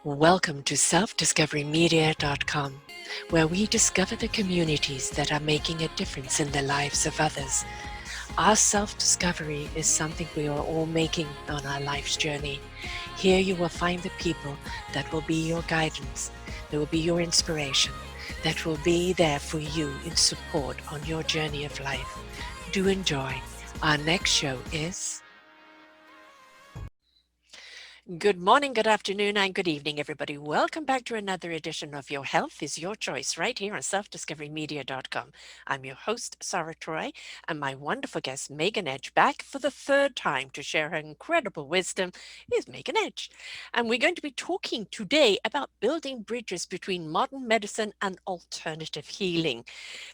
Welcome to selfdiscoverymedia.com, where we discover the communities that are making a difference in the lives of others. Our self-discovery is something we are all making on our life's journey. Here you will find the people that will be your guidance, that will be your inspiration, that will be there for you in support on your journey of life. Do enjoy. Our next show is... Good morning, good afternoon, and good evening, everybody. Welcome back to another edition of Your Health is Your Choice, right here on selfdiscoverymedia.com. I'm your host, Sarah Troy, and my wonderful guest, Megan Edge, back for the third time to share her incredible wisdom, is Megan Edge. And we're going to be talking today about building bridges between modern medicine and alternative healing.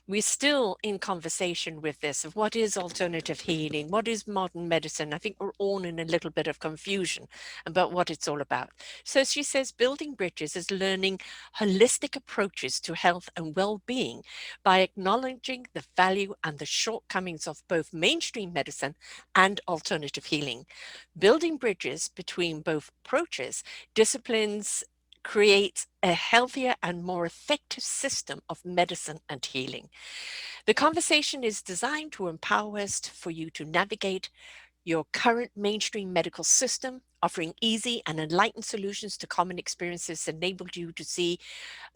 We're still in conversation with this of what is alternative healing, what is modern medicine. I think we're all in a little bit of confusion about what it's all about. So she says building bridges is learning holistic approaches to health and well-being by acknowledging the value and the shortcomings of both mainstream medicine and alternative healing. Building bridges between both approaches, disciplines, creates a healthier and more effective system of medicine and healing. The conversation is designed to empower us for you to navigate your current mainstream medical system, offering easy and enlightened solutions to common experiences, enabled you to see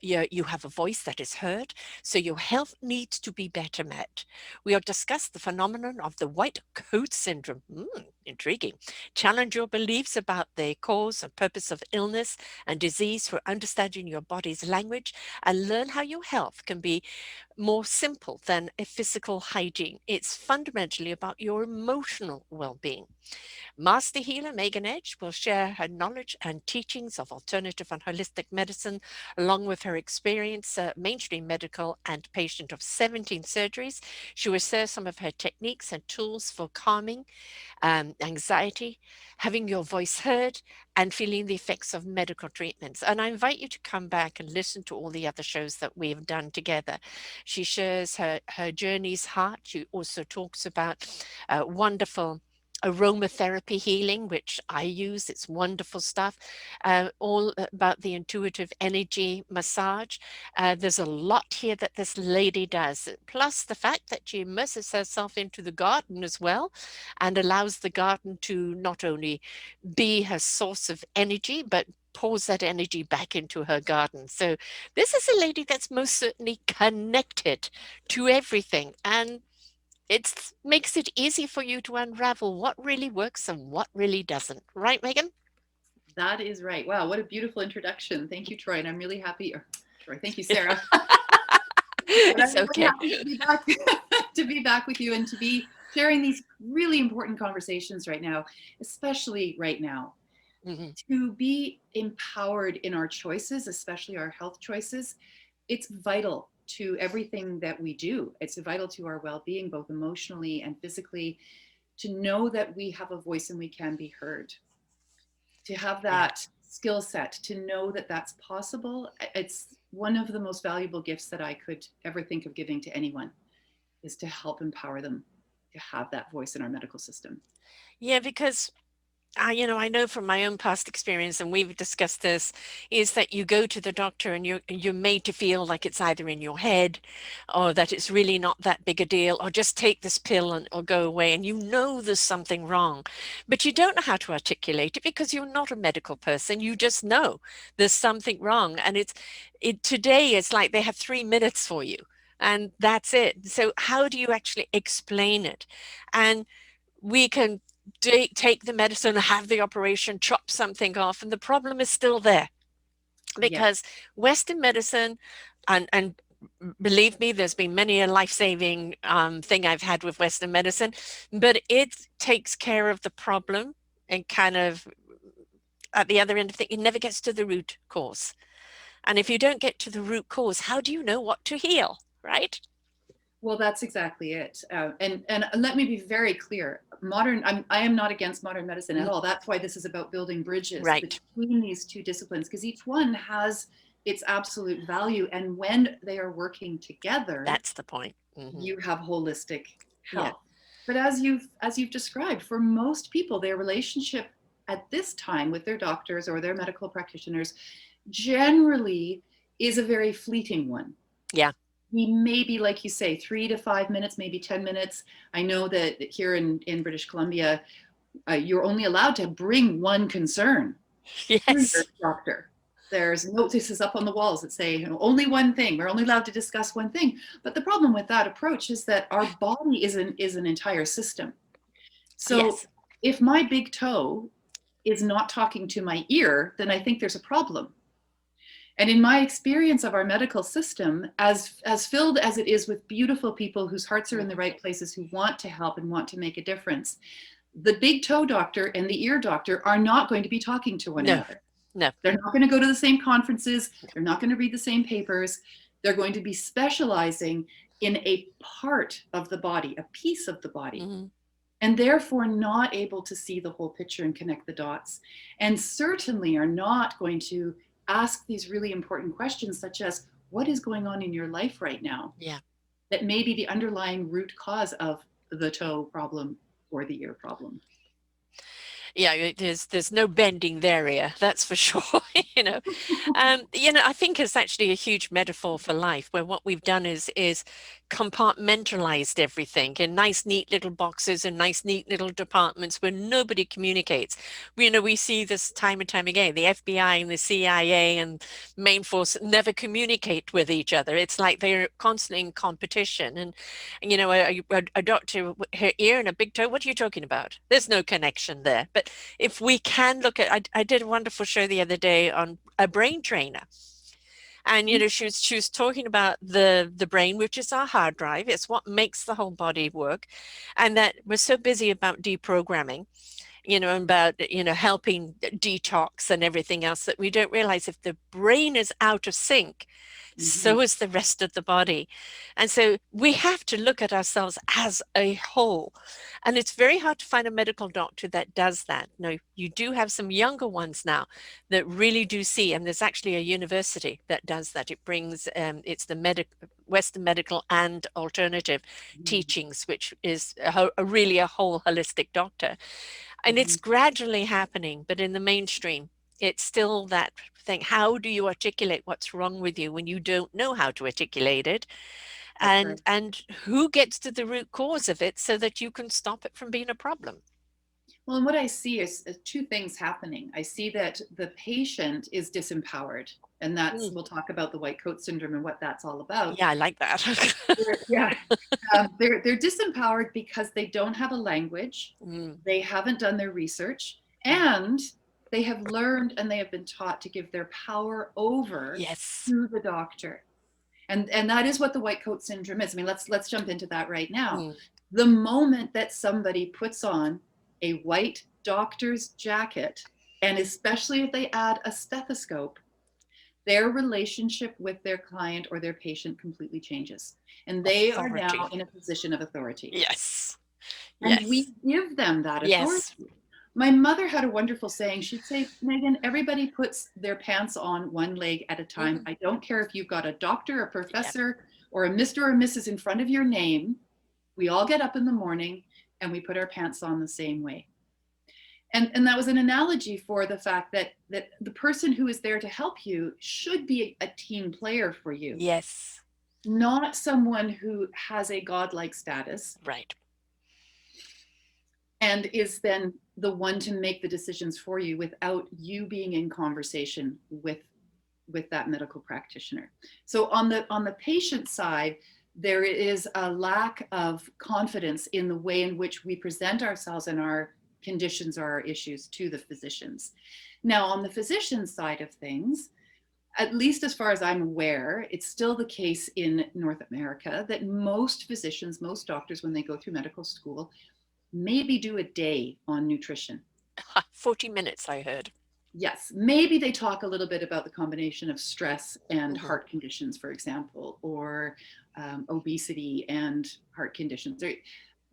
you have a voice that is heard, so your health needs to be better met. We'll discuss the phenomenon of the white coat syndrome. Intriguing. Challenge your beliefs about the cause and purpose of illness and disease for understanding your body's language, and learn how your health can be more simple than a physical hygiene. It's fundamentally about your emotional well-being. Master healer Megan Edge will share her knowledge and teachings of alternative and holistic medicine, along with her experience, mainstream medical and patient of 17 surgeries. She will share some of her techniques and tools for calming anxiety, having your voice heard, and feeling the effects of medical treatments. And I invite you to come back and listen to all the other shows that we've done together. She shares her journey's heart. She also talks about wonderful aromatherapy healing, which I use. It's wonderful stuff. All about the intuitive energy massage. There's a lot here that this lady does, plus the fact that she immerses herself into the garden as well and allows the garden to not only be her source of energy, but pours that energy back into her garden. So this is a lady that's most certainly connected to everything, and it makes it easy for you to unravel what really works and what really doesn't. Right, Megan? That is right. Wow, what a beautiful introduction. Thank you, Troy. And I'm really happy. Troy, thank you, Sarah. But I'm It's really okay. happy to be back to be back with you and to be sharing these really important conversations right now, especially right now. Mhm. To be empowered in our choices, especially our health choices, it's vital to everything that we do. It's vital to our well-being, both emotionally and physically, to know that we have a voice and we can be heard. To have Yeah. that skill set, to know that that's possible, it's one of the most valuable gifts that I could ever think of giving to anyone, is to help empower them to have that voice in our medical system. Yeah, because I know from my own past experience, and we've discussed this, is that you go to the doctor and you're made to feel like it's either in your head or that it's really not that big a deal, or just take this pill and or go away. And you know there's something wrong, but you don't know how to articulate it because you're not a medical person. You just know there's something wrong. And today it's like they have 3 minutes for you. And that's it. So how do you actually explain it? And we can take the medicine, have the operation, chop something off, and the problem is still there Yeah. because Western medicine, and believe me, there's been many a life-saving thing I've had with Western medicine, but it takes care of the problem and kind of at the other end of the thing, it never gets to the root cause. And if you don't get to the root cause, how do you know what to heal, right? Well, that's exactly it. And let me be very clear. I am not against modern medicine at Mm, all. That's why this is about building bridges right. between these two disciplines, because each one has its absolute value. And when they are working together, That's the point. you have holistic Yeah. health. But as you've described, for most people, their relationship at this time with their doctors or their medical practitioners generally is a very fleeting one. Yeah. We maybe, like you say, 3 to 5 minutes, maybe 10 minutes. I know that here in British Columbia, you're only allowed to bring one concern to your Yes. doctor. There's notices up on the walls that say, only one thing. We're only allowed to discuss one thing. But the problem with that approach is that our body is an entire system. So Yes. if my big toe is not talking to my ear, then I think there's a problem. And in my experience of our medical system, as filled as it is with beautiful people whose hearts are in the Mhm. right places, who want to help and want to make a difference, the big toe doctor and the ear doctor are not going to be talking to one No, another. no. They're not going to go to the same conferences. They're not going to read the same papers. They're going to be specializing in a part of the body, a piece of the body, Mhm. and therefore not able to see the whole picture and connect the dots. And certainly are not going to ask these really important questions, such as, what is going on in your life right now? Yeah. That may be the underlying root cause of the toe problem or the ear problem. Yeah, there's no bending their ear, that's for sure. you know, I think it's actually a huge metaphor for life, where what we've done is compartmentalized everything in nice, neat little boxes and nice, neat little departments where nobody communicates. We see this time and time again. The FBI and the CIA and main force never communicate with each other. It's like they're constantly in competition. And a doctor, her ear and a big toe, what are you talking about? There's no connection there. But if we can look at, I did a wonderful show the other day on a brain trainer. And she was talking about the brain, which is our hard drive. It's what makes the whole body work, and that we're so busy about deprogramming, and about helping detox and everything else, that we don't realize if the brain is out of sync, Mm-hmm. so is the rest of the body. And so we have to look at ourselves as a whole. And it's very hard to find a medical doctor that does that. No, you do have some younger ones now that really do see, and there's actually a university that does that. It brings, it's the Western medical and alternative teachings, which is really a whole holistic doctor. And it's Mm-hmm. gradually happening, but in the mainstream, it's still that thing. How do you articulate what's wrong with you when you don't know how to articulate it? That's right. And who gets to the root cause of it so that you can stop it from being a problem? Well, and what I see is two things happening. I see that the patient is disempowered, and Mm, we'll talk about the white coat syndrome and what that's all about. yeah, I like that. Yeah, they're disempowered because they don't have a language, Mm, they haven't done their research, mm. and they have learned and they have been taught to give their power over Yes. to the doctor. And that is what the white coat syndrome is. I mean, let's jump into that right now. Mm, The moment that somebody puts on a white doctor's jacket, and especially if they add a stethoscope, their relationship with their client or their patient completely changes. And they are now authority. in a position of authority. Yes. And Yes. we give them that authority. Yes. My mother had a wonderful saying. She'd say, Megan, everybody puts their pants on one leg at a time. Hmm. I don't care if you've got a doctor, a Yeah. professor, or a Mr. or Mrs. in front of your name. We all get up in the morning and we put our pants on the same way. And that was an analogy for the fact that the person who is there to help you should be a team player for you, Yes. not someone who has a godlike status Right. and is then the one to make the decisions for you without you being in conversation with that medical practitioner. So on the patient side, there is a lack of confidence in the way in which we present ourselves and our conditions or our issues to the physicians. Now, on the physician side of things, at least as far as I'm aware, it's still the case in North America that most physicians, most doctors, when they go through medical school, maybe do a day on nutrition. 40 minutes, I heard. Yes, maybe they talk a little bit about the combination of stress and Hmm. heart conditions, for example, or obesity and heart conditions.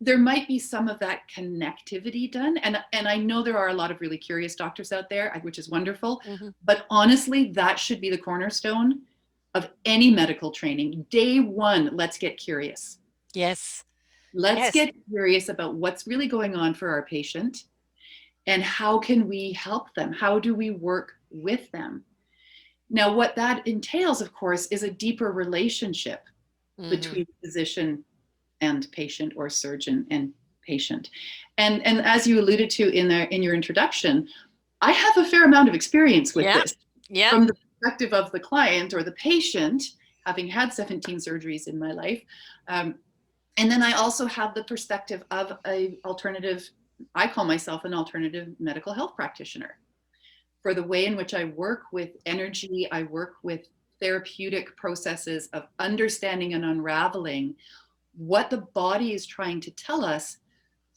There might be some of that connectivity done. And I know there are a lot of really curious doctors out there, which is wonderful. Hmm. But honestly, that should be the cornerstone of any medical training. Day one, let's get curious. Yes. Let's Yes. get curious about what's really going on for our patient. And how can we help them? How do we work with them? Now, what that entails, of course, is a deeper relationship Mm-hmm. between physician and patient, or surgeon and patient. And as you alluded to in your introduction, I have a fair amount of experience with Yeah. this Yeah. from the perspective of the client or the patient, having had 17 surgeries in my life. Um, and then I also have the perspective of a alternative, I call myself an alternative medical health practitioner, for the way in which I work with energy. I work with therapeutic processes of understanding and unraveling what the body is trying to tell us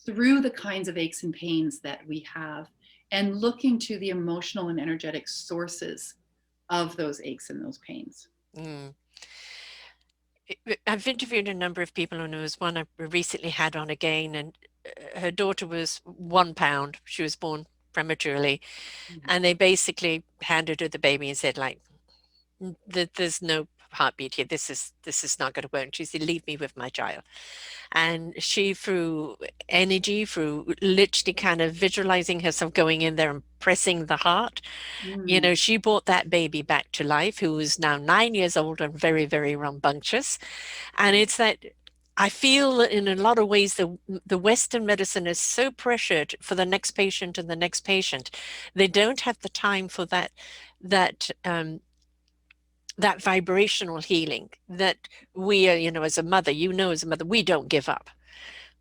through the kinds of aches and pains that we have, and looking to the emotional and energetic sources of those aches and those pains. Mm. I've interviewed a number of people, and there was one I recently had on again, and her daughter was 1 pound. She was born prematurely, and they basically handed her the baby and said, like, there's no heartbeat here. This is not going to work." And she said, "Leave me with my child." And she, through energy, through literally kind of visualizing herself going in there and pressing the heart, Mm, she brought that baby back to life, who is now 9 years old and very, very rambunctious. And yeah. it's that I feel that in a lot of ways the Western medicine is so pressured for the next patient and the next patient. They don't have the time for that that vibrational healing that we are, as a mother, as a mother, we don't give up.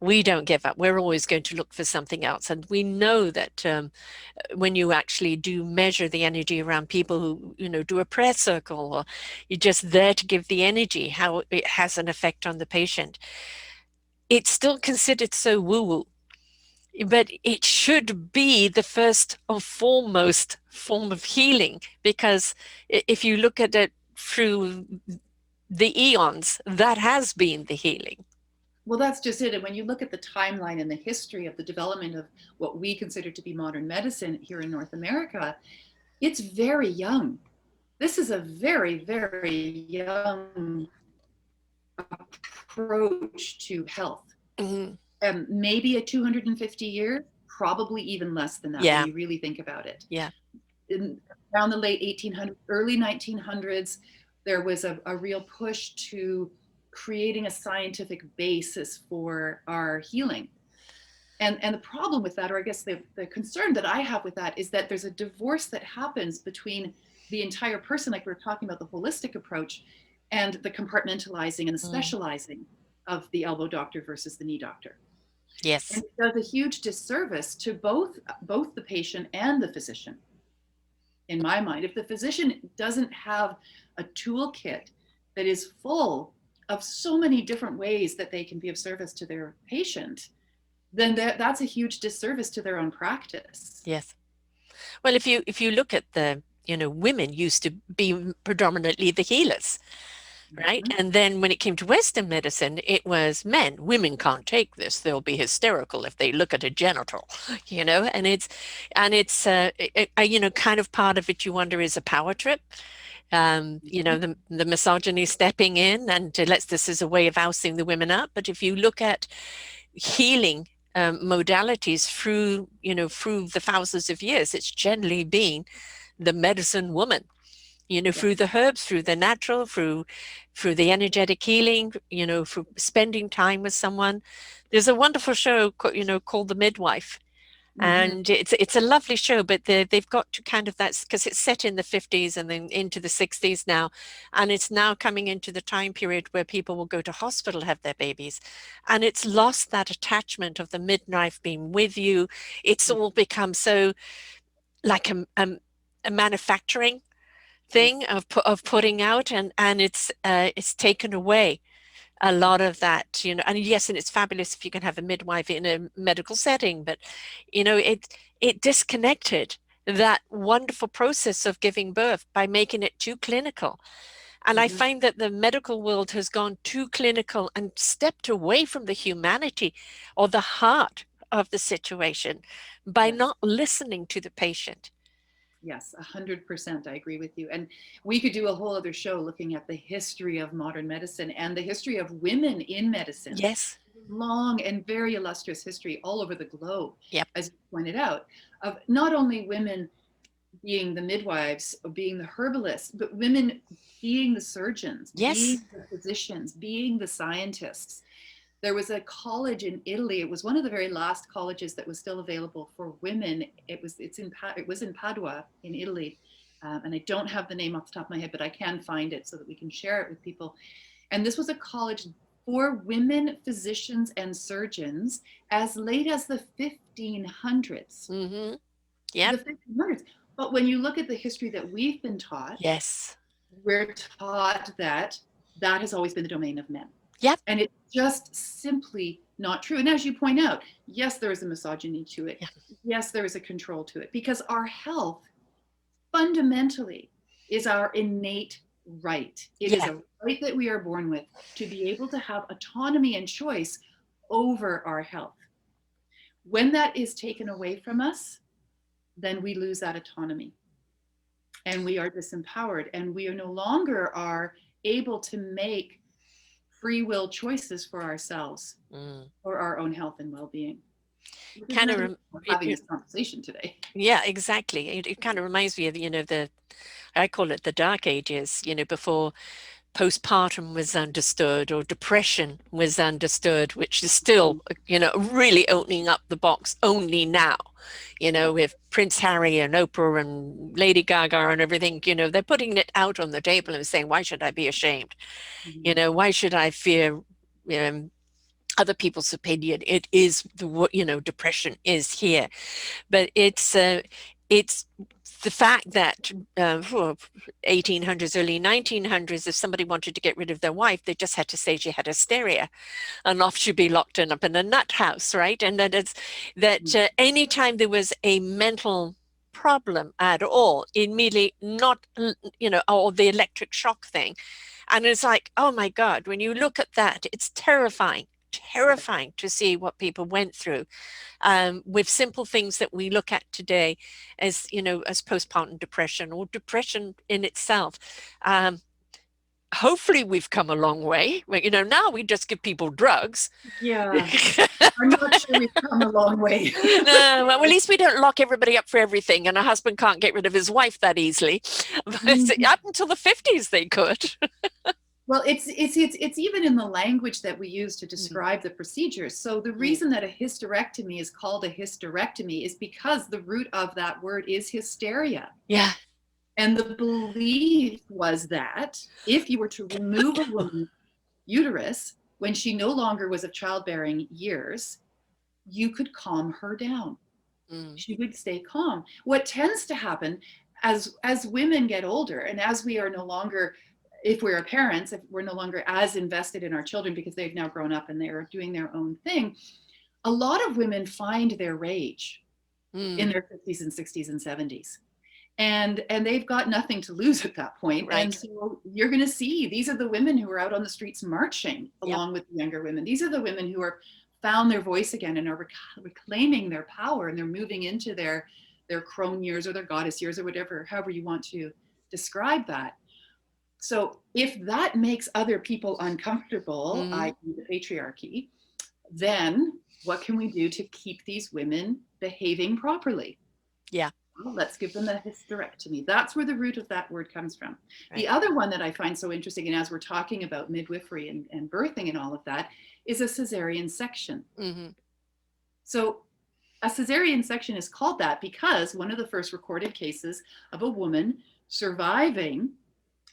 We don't give up. We're always going to look for something else. And we know that when you actually do measure the energy around people who, do a prayer circle, or you're just there to give the energy, how it has an effect on the patient, it's still considered so woo-woo. But it should be the first or foremost form of healing, because if you look at it through the eons, that has been the healing. Well, that's just it. And when you look at the timeline and the history of the development of what we consider to be modern medicine here in North America, it's very young. This is a very, very young approach to health. Mhm. Maybe a 250 years, probably even less than that when Yeah, you really think about it. yeah. In, around the late 1800s, early 1900s, there was a real push to creating a scientific basis for our healing. And the problem with that, or I guess the concern that I have with that, is that there's a divorce that happens between the entire person, like we were talking about the holistic approach, and the compartmentalizing and the Mm. specializing of the elbow doctor versus the knee doctor. And Yes. it does a huge disservice to both the patient and the physician, in my mind. If the physician doesn't have a toolkit that is full of so many different ways that they can be of service to their patient, then that's a huge disservice to their own practice. Yes. Well, if you look at women used to be predominantly the healers, right? Mhm. And then when it came to Western medicine, it was men. Women can't take this. They'll be hysterical if they look at a genital, and it's kind of part of it. You wonder, is a power trip. Mhm. The misogyny stepping in, and this is a way of ousting the women up. But if you look at healing modalities through the thousands of years, it's generally been the medicine woman, Yeah. through the herbs, through the natural, through the energetic healing, through spending time with someone. There's a wonderful show, called The Midwife, Mhm. and it's a lovely show, but they've got to kind of, that's because it's set in the 50s and then into the 60s now, and it's now coming into the time period where people will go to hospital, have their babies, and it's lost that attachment of the midwife being with you. It's all become so like a manufacturing Yeah. thing of putting out, and it's taken away a lot of that, and yes, and it's fabulous if you can have a midwife in a medical setting, but it disconnected that wonderful process of giving birth by making it too clinical. And I Mhm. find that the medical world has gone too clinical and stepped away from the humanity or the heart of the situation by Yes. not listening to the patient. Yes, 100%. I agree with you. And we could do a whole other show looking at the history of modern medicine and the history of women in medicine. Yes. long and very illustrious history all over the globe, Yep. as you pointed out, of not only women being the midwives or being the herbalists, but women being the surgeons, Yes. being the physicians, being the scientists. There was a college in Italy. It was one of the very last colleges that was still available for women. It was in Padua in Italy, and I don't have the name off the top of my head, but I can find it so that we can share it with people. And this was a college for women physicians and surgeons as late as the 1500s. Mm-hmm. The Yep. 1500s. But when you look at the history that we've been taught, Yes. we're taught that that has always been the domain of men. Yep. And it's just simply not true. And as you point out, yes, there is a misogyny to it. Yeah. Yes, there is a control to it, because our health fundamentally is our innate right. It is Yeah. a right that we are born with to be able to have autonomy and choice over our health. When that is taken away from us, then we lose that autonomy and we are disempowered, and we are no longer are able to make free will choices for ourselves Mm. or our own health and well-being. Which is Kind of another reason we're having this conversation today. yeah, exactly. It kind of reminds me of, I call it the dark ages, before postpartum was understood or depression was understood, which is still, really opening up the box only now, Yeah. with Prince Harry and Oprah and Lady Gaga and everything, they're putting it out on the table and saying, why should I be ashamed? Mhm. Why should I fear, other people's opinion? It is depression is here, but it's the fact that 1800s, early 1900s, if somebody wanted to get rid of their wife, they just had to say she had hysteria, and off she'd be locked up in a nut house, right? And that it's that anytime there was a mental problem at all, immediately not, or the electric shock thing, and it's like, oh my God, when you look at that, it's terrifying. Terrifying to see what people went through with simple things that we look at today as, as postpartum depression or depression in itself. Um, Hopefully we've come a long way. Well, now we just give people drugs. Yeah, I'm not sure we've come a long way. No, well, at least we don't lock everybody up for everything, and a husband can't get rid of his wife that easily. But Mhm. up until the 50s, they could. Well, it's even in the language that we use to Mm, describe the procedures. So the mm. reason that a hysterectomy is called a hysterectomy is because the root of that word is hysteria. Yeah. And the belief was that if you were to remove a woman's uterus when she no longer was of childbearing years, you could calm her down. Mm, She would stay calm. What tends to happen as women get older, and as we are no longer, if we're parents, if we're no longer as invested in our children because they've now grown up and they're doing their own thing, a lot of women find their rage in mm. their 50s and 60s and 70s, and they've got nothing to lose at that point. And Right. so you're going to see these are the women who are out on the streets marching Yep. along with the younger women. These are the women who are found their voice again and are reclaiming their power, and they're moving into their crone years or their goddess years or whatever, however you want to describe that. So if that makes other people uncomfortable, Hmm. i.e. the patriarchy, then what can we do to keep these women behaving properly? Yeah. Well, let's give them a hysterectomy. That's where the root of that word comes from. The Right. other one that I find so interesting, and as we're talking about midwifery and birthing and all of that, is a cesarean section. Hmm. So a cesarean section is called that because one of the first recorded cases of a woman surviving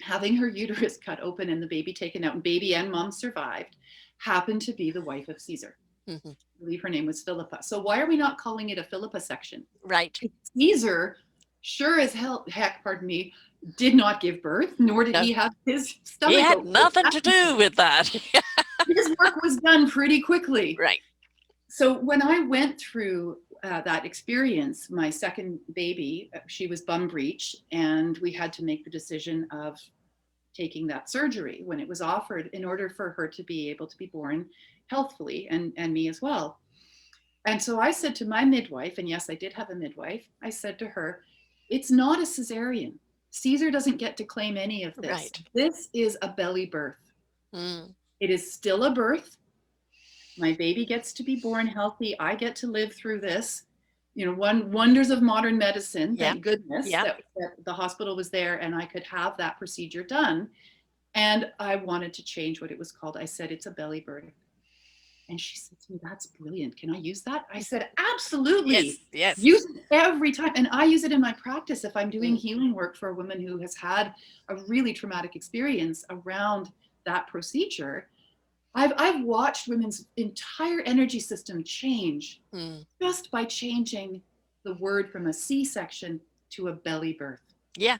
having her uterus cut open and the baby taken out, and baby and mom survived, happened to be the wife of Caesar. Hmm. I believe her name was Philippa. So why are we not calling it a Philippa section? Right. Caesar, sure as hell, heck, pardon me, did not give birth, nor did No, he have his he stomach had open. nothing to do with that. His work was done pretty quickly. Right. So when I went through that experience, my second baby, she was bum breech, and we had to make the decision of taking that surgery when it was offered in order for her to be able to be born healthfully, and me as well. And so I said to my midwife, and yes, I did have a midwife, I said to her, it's not a cesarean. Caesar doesn't get to claim any of this. Right. This is a belly birth. Mm. It is still a birth. My baby gets to be born healthy. I get to live through this. Wonders of modern medicine. Yep. Thank goodness Yep. that the hospital was there and I could have that procedure done. And I wanted to change what it was called. I said, it's a belly birth. And she said to me, that's brilliant. Can I use that? I said, absolutely. Yes. Yes. Use it every time. And I use it in my practice if I'm doing Mm. healing work for a woman who has had a really traumatic experience around that procedure. I've watched women's entire energy system change Mm. just by changing the word from a C-section to a belly birth. Yeah.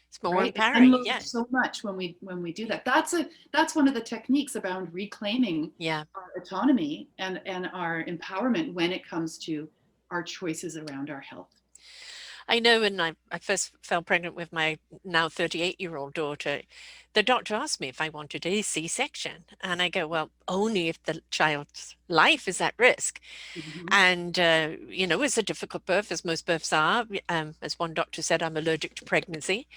It's more Right? It empowering. unloads Yeah. so much when we do that. That's one of the techniques around reclaiming Yeah. our autonomy and our empowerment when it comes to our choices around our health. I know when I first fell pregnant with my now 38-year-old daughter, the doctor asked me if I wanted a C-section. And I go, well, only if the child's life is at risk. Mm-hmm. And, it's a difficult birth, as most births are. As one doctor said, I'm allergic to pregnancy,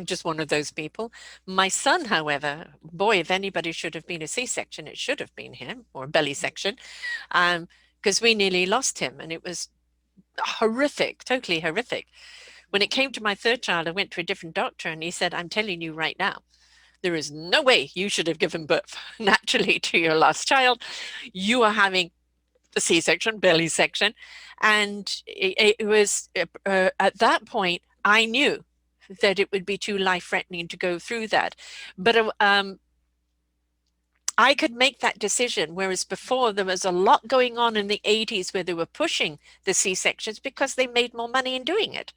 just one of those people. My son, however, boy, if anybody should have been a C-section, it should have been him, or a belly section, because we nearly lost him. And it was horrific, totally horrific. When it came to my third child, I went to a different doctor and he said, I'm telling you right now, there is no way you should have given birth naturally to your last child. You are having a C-section, belly section. And it was at that point, I knew that it would be too life-threatening to go through that. But I could make that decision, whereas before there was a lot going on in the 80s where they were pushing the C-sections because they made more money in doing it.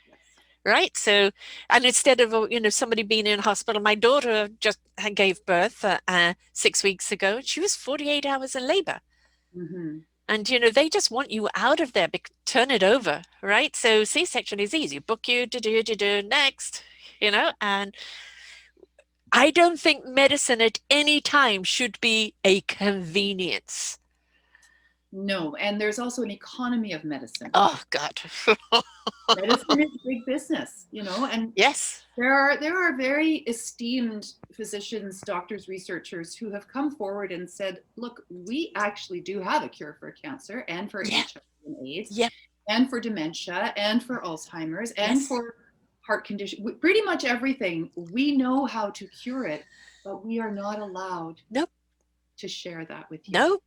Yes. Right. So, and instead of, somebody being in hospital, my daughter just gave birth 6 weeks ago. She was 48 hours in labor. Mm-hmm. And, they just want you out of there, turn it over. Right. So C-section is easy. Book you to do next, and I don't think medicine at any time should be a convenience. No, and there's also an economy of medicine. Oh, God. Medicine is big business, and Yes. there are very esteemed physicians, doctors, researchers who have come forward and said, look, we actually do have a cure for cancer and for Yeah. HIV and AIDS Yep. and for dementia and for Alzheimer's and Yes. for heart condition, pretty much everything. We know how to cure it, but we are not allowed Nope. to share that with you. No.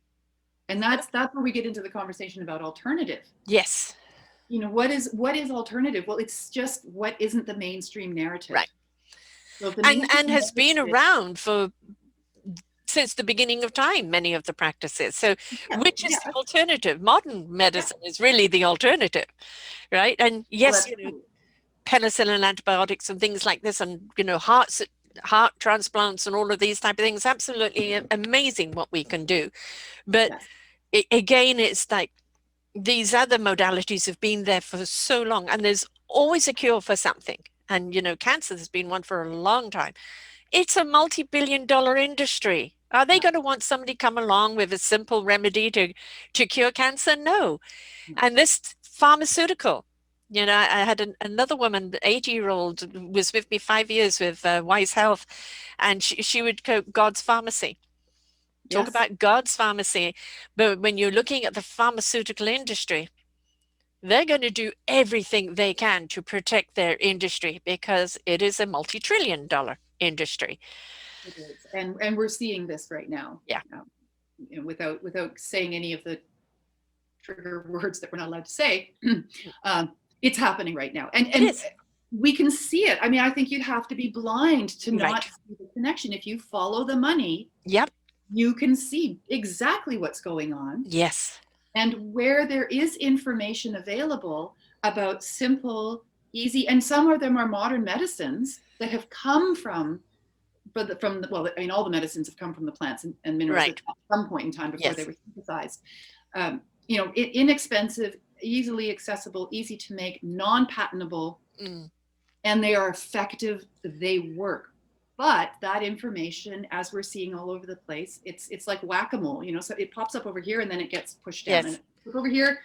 And that's where we get into the conversation about alternative. Yes. What is alternative? Well, it's just what isn't the mainstream narrative. Right. So if the And mainstream has been narrative, around for since the beginning of time, many of the practices. So, yes, which is yes, the alternative? Modern yes, medicine is really the alternative, right? And well, yes, that's true. penicillin, antibiotics, and things like this, and heart transplants, and all of these type of things. Absolutely amazing what we can do. But Yes, again, it's like these other modalities have been there for so long, and there's always a cure for something. And cancer has been one for a long time. It's a multi-billion-dollar industry. Are they yeah, going to want somebody come along with a simple remedy to cure cancer? No. no, And this pharmaceutical, I had another woman, 80-year-old, was with me 5 years with Wise Health, and she would go God's Pharmacy. Talk yes, about God's Pharmacy. But when you're looking at the pharmaceutical industry, they're going to do everything they can to protect their industry because it is a multi-trillion-dollar industry. it is, and we're seeing this right now. Yeah. Without saying any of the trigger words that we're not allowed to say, it's happening right now, and It is. we can see it. I mean, I think you'd have to be blind to not Right. see the connection. If you follow the money, Yep. you can see exactly what's going on. Yes. And where there is information available about simple, easy, and some of them are modern medicines that have come well, I mean, all the medicines have come from the plants and minerals Right. at some point in time before they Yes. were synthesized. Inexpensive, easily accessible, easy to make, non-patentable, Mm. and they are effective. They work. But that information, as we're seeing all over the place, it's like whack-a-mole, so it pops up over here and then it gets pushed down, and Yes. over here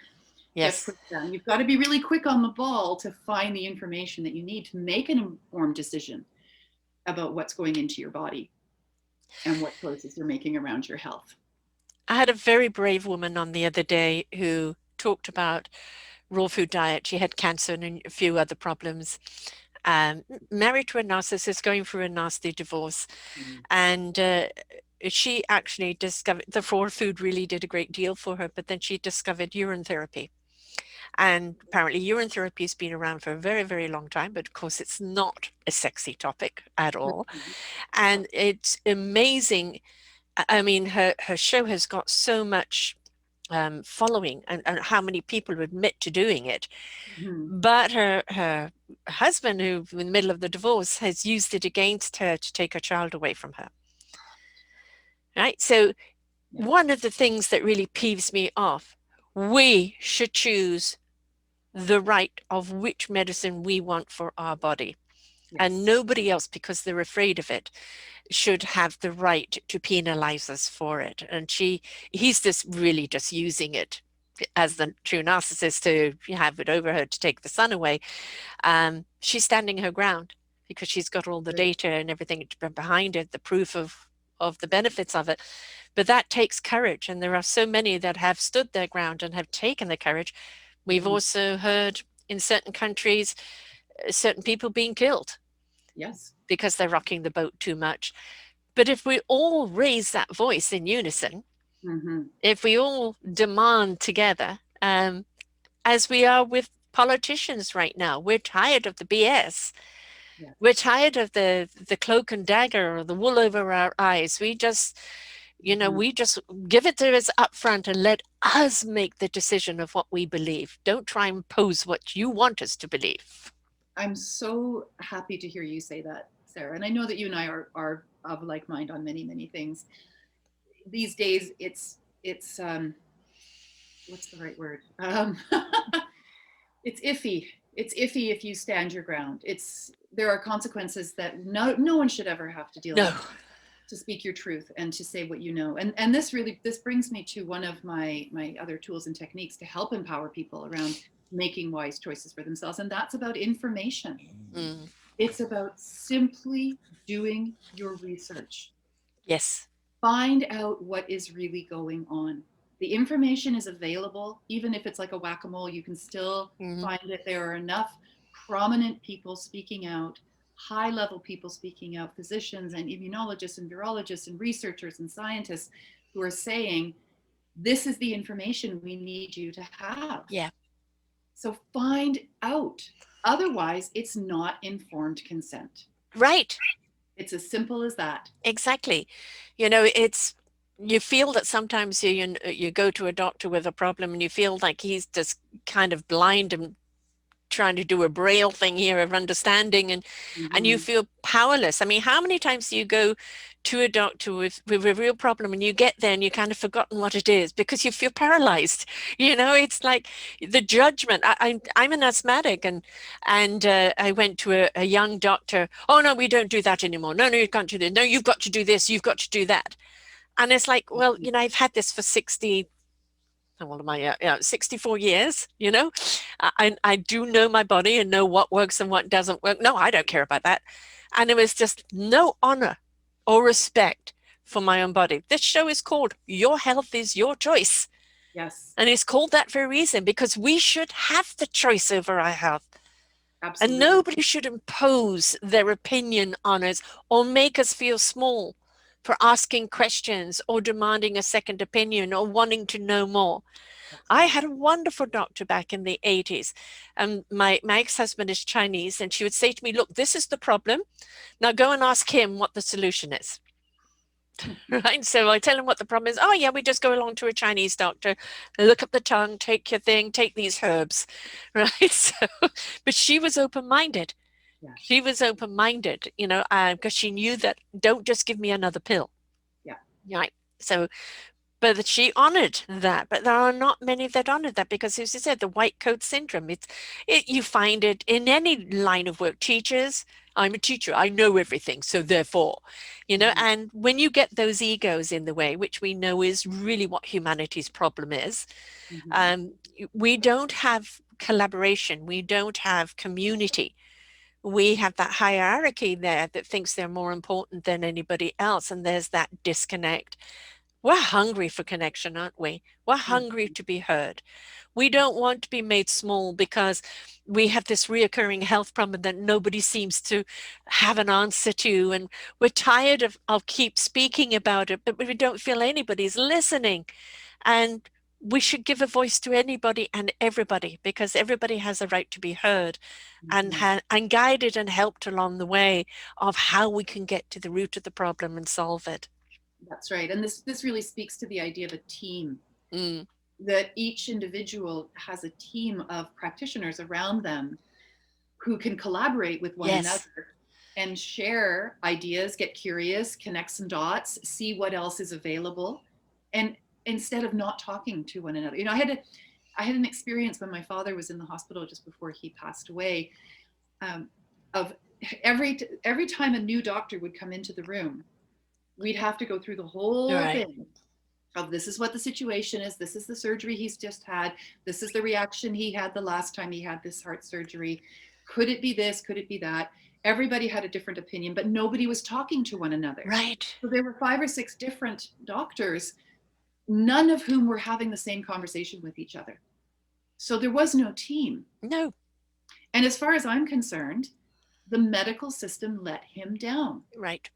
gets Yes. pushed down. You've got to be really quick on the ball to find the information that you need to make an informed decision about what's going into your body and what choices you're making around your health. I had a very brave woman on the other day who talked about raw food diet. She had cancer and a few other problems. Married to a narcissist, going through a nasty divorce, Mm. and she actually discovered the raw food really did a great deal for her. But then she discovered urine therapy, and apparently urine therapy has been around for a very, very long time. But of course, it's not a sexy topic at all, Mhm. Yeah. and it's amazing. I mean, her show has got so much following, and how many people admit to doing it. Mhm. But her husband, who in the middle of the divorce, has used it against her to take her child away from her. Right. So Yeah. one of the things that really peeves me off, we should choose the right of which medicine we want for our body. And Yes. nobody else, because they're afraid of it, should have the right to penalize us for it. And he's just really just using it as the true narcissist to have it over her to take the son away. She's standing her ground because she's got all the Good. data and everything behind it, the proof of the benefits of it. But that takes courage, and there are so many that have stood their ground and have taken the courage. We've Mhm. also heard in certain countries certain people being killed Yes. because they're rocking the boat too much. But if we all raise that voice in unison, Hmm. if we all demand together, as we are with politicians right now, we're tired of the BS. We're Yes. tired of the cloak and dagger or the wool over our eyes. We just, Hmm. we just give it to us up front and let us make the decision of what we believe. Don't try and impose what you want us to believe. I'm so happy to hear you say that, Sarah. And I know that you and I are of like mind on many, many things. These days, it's what's the right word? It's iffy. It's iffy if you stand your ground. There are consequences that no one should ever have to deal No. with, to speak your truth and to say what you know. And this brings me to one of my other tools and techniques to help empower people around making wise choices for themselves, and that's about information. Mm, It's about simply doing your research. yes. Find out what is really going on. The information is available, even if it's like a whack-a-mole, you can still Hmm. find it. There are enough prominent people speaking out, high level people speaking out, physicians and immunologists and virologists and researchers and scientists who are saying, this is the information we need you to have. Yeah. So find out. Otherwise, it's not informed consent. Right. It's as simple as that. Exactly. It's you feel that sometimes you go to a doctor with a problem and you feel like he's just kind of blind and trying to do a braille thing here of understanding, and you Mm-hmm. feel powerless. I mean, how many times do you go to a doctor with a real problem and you get there and you kind of forgotten what it is because you feel paralyzed? It's like the judgment. I'm an asthmatic, and I went to a young doctor. Oh no, we don't do that anymore. No, no, you can't do this. No, you've got to do this. You've got to do that. And it's like, well, I've had this for 60, how old am I? Yeah, 64 years, I do know my body and know what works and what doesn't work. No, I don't care about that. And it was just no honor or respect for my own body. This show is called Your Health is Your Choice. Yes, And it's called that for a reason, because we should have the choice over our health. And absolutely. nobody should impose their opinion on us or make us feel small for asking questions or demanding a second opinion or wanting to know more. That's I right. had a wonderful doctor back in the 80s. My ex-husband is Chinese, and she would say to me, look, this is the problem. Now go and ask him what the solution is. Right. So I tell him what the problem is. Oh, yeah, we just go along to a Chinese doctor, look up the tongue, take your thing, take these herbs. Right. So, but she was open minded. She Yes. was open minded, because she knew that don't just give me another pill. Yeah. Right. So but she honored that. But there are not many that honored that because, as you said, the white coat syndrome. You find it in any line of work. Teachers, I'm a teacher, I know everything, so therefore, Mhm. and when you get those egos in the way, which we know is really what humanity's problem is, Mhm. um, we don't have collaboration, we don't have community. We have that hierarchy there that thinks they're more important than anybody else, and there's that disconnect. We're hungry for connection, aren't we? We're hungry Mhm. to be heard. We don't want to be made small because we have this reoccurring health problem that nobody seems to have an answer to. And we're tired of keep speaking about it, but we don't feel anybody's listening. And we should give a voice to anybody and everybody because everybody has a right to be heard and Mhm. and guided and helped along the way of how we can get to the root of the problem and solve it. That's right. And this really speaks to the idea of a team, Mm, that each individual has a team of practitioners around them who can collaborate with one another yes, and share ideas, get curious, connect some dots, see what else is available, and instead of not talking to one another. I had an experience when my father was in the hospital just before he passed away, um, of every time a new doctor would come into the room, we'd have to go through the whole right, thing of this is what the situation is, this is the surgery he's just had, this is the reaction he had the last time he had this heart surgery. Could it be this? Could it be that? Everybody had a different opinion, but nobody was talking to one another. right. So there were 5 or 6 different doctors, none of whom were having the same conversation with each other. So there was no team. No, And as far as I'm concerned, the medical system let him down. right.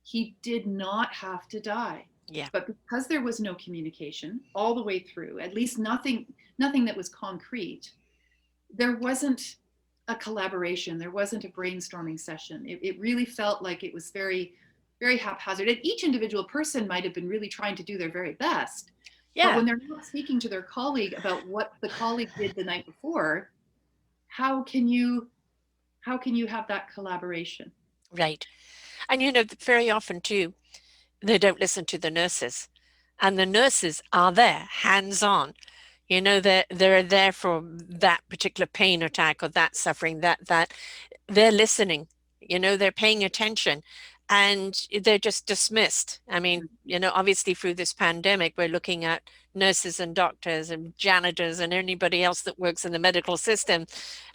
He did not have to die. Yeah, But because there was no communication all the way through, at least nothing that was concrete, there wasn't a collaboration, there wasn't a brainstorming session. It really felt like it was very haphazard. And each individual person might have been really trying to do their very best. But yeah, when they're not speaking to their colleague about what the colleague did the night before, how can you how can you have that collaboration? right. And very often too, they don't listen to the nurses. And the nurses are there, hands on. They're there for that particular pain attack or that suffering, that they're listening, they're paying attention and they're just dismissed. I mean, obviously through this pandemic, we're looking at nurses and doctors and janitors and anybody else that works in the medical system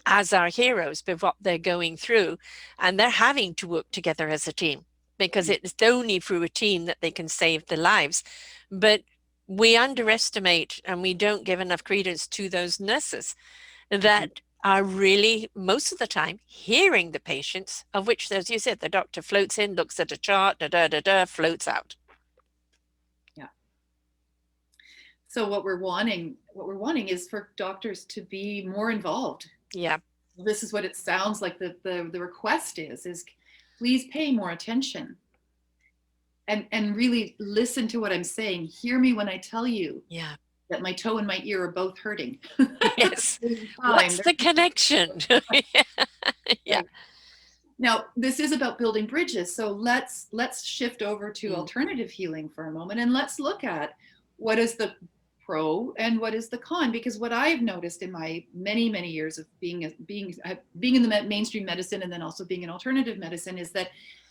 as our heroes with what they're going through. And they're having to work together as a team because it's only through a team that they can save the lives. But we underestimate and we don't give enough credence to those nurses Mhm. that are really most of the time hearing the patients, of which, as you said, the doctor floats in, looks at a chart, da da da da, floats out. Yeah. So what we're wanting is for doctors to be more involved. Yeah. This is what it sounds like the request is please pay more attention and really listen to what I'm saying. Hear me when I tell you Yeah. that my toe and my ear are both hurting. Yes. Time. What's the connection? Yeah. Yeah. Right. Now, this is about building bridges. So let's shift over to Mm. alternative healing for a moment and let's look at what is the pro and what is the con. Because what I've noticed in my many years of being in the mainstream medicine and then also being in alternative medicine is that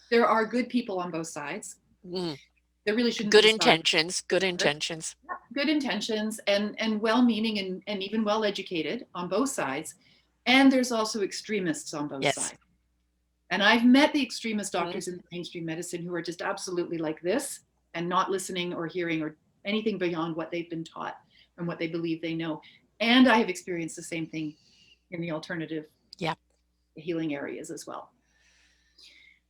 there are good people on both sides. Mm. There really shouldn't Good be sides. intentions, good intentions. Good intentions and well-meaning and even well-educated on both sides. And there's also extremists on both Yes. sides. And I've met the extremist Mm. doctors in mainstream medicine who are just absolutely like this and not listening or hearing or anything beyond what they've been taught and what they believe they know. And I have experienced the same thing in the alternative Yeah. healing areas as well.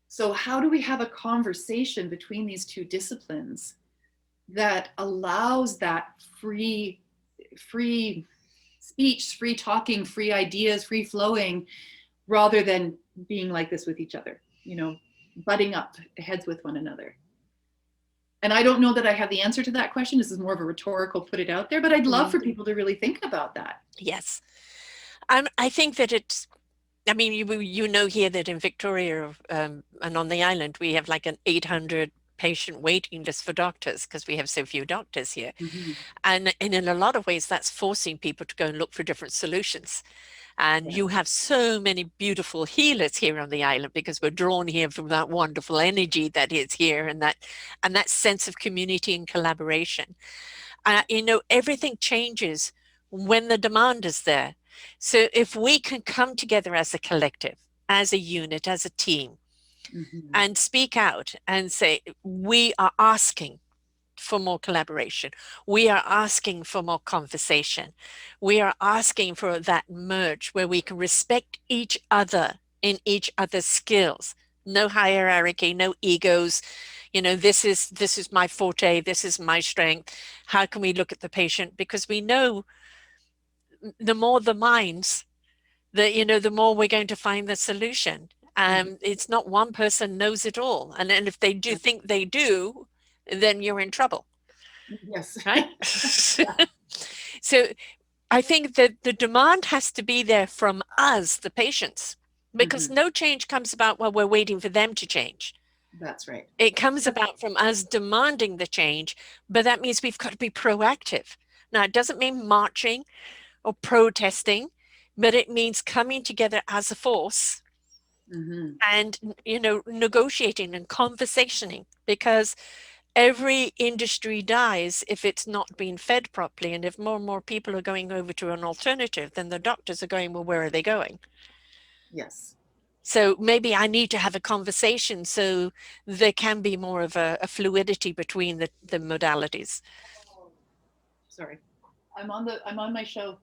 So, how do we have a conversation between these two disciplines that allows that free speech, free talking, free ideas, free flowing, rather than being like this with each other, butting up heads with one another? And I don't know that I have the answer to that question. This is more of a rhetorical put it out there, but I'd love Mm. for people to really think about that. Yes. I think that I mean, you know here that in Victoria and on the island, we have like an 800 patient waiting list for doctors because we have so few doctors here. Mm-hmm. And in a lot of ways, that's forcing people to go and look for different solutions. And Yeah. you have so many beautiful healers here on the island because we're drawn here from that wonderful energy that is here and that sense of community and collaboration. Everything changes when the demand is there. So if we can come together as a collective, as a unit, as a team, Mm-hmm. and speak out and say, we are asking. for more collaboration. We are asking for more conversation. We are asking for that merge where we can respect each other in each other's skills. No hierarchy, no egos. This is my forte, this is my strength. How can we look at the patient? Because we know the more the minds, the more we're going to find the solution. Mhm. It's not one person knows it all. And if they do Yeah. think they do, then you're in trouble, Yes. right? Yeah. So I think that the demand has to be there from us, the patients, because Mhm. no change comes about while we're waiting for them to change. That's right. It comes about from us demanding the change, but that means we've got to be proactive. Now, it doesn't mean marching or protesting, but it means coming together as a force Mhm. and negotiating and conversationing, because every industry dies if it's not being fed properly. And if more and more people are going over to an alternative, then the doctors are going, well, where are they going? Yes. So maybe I need to have a conversation so there can be more of a fluidity between the modalities. Oh, sorry. I'm on my show.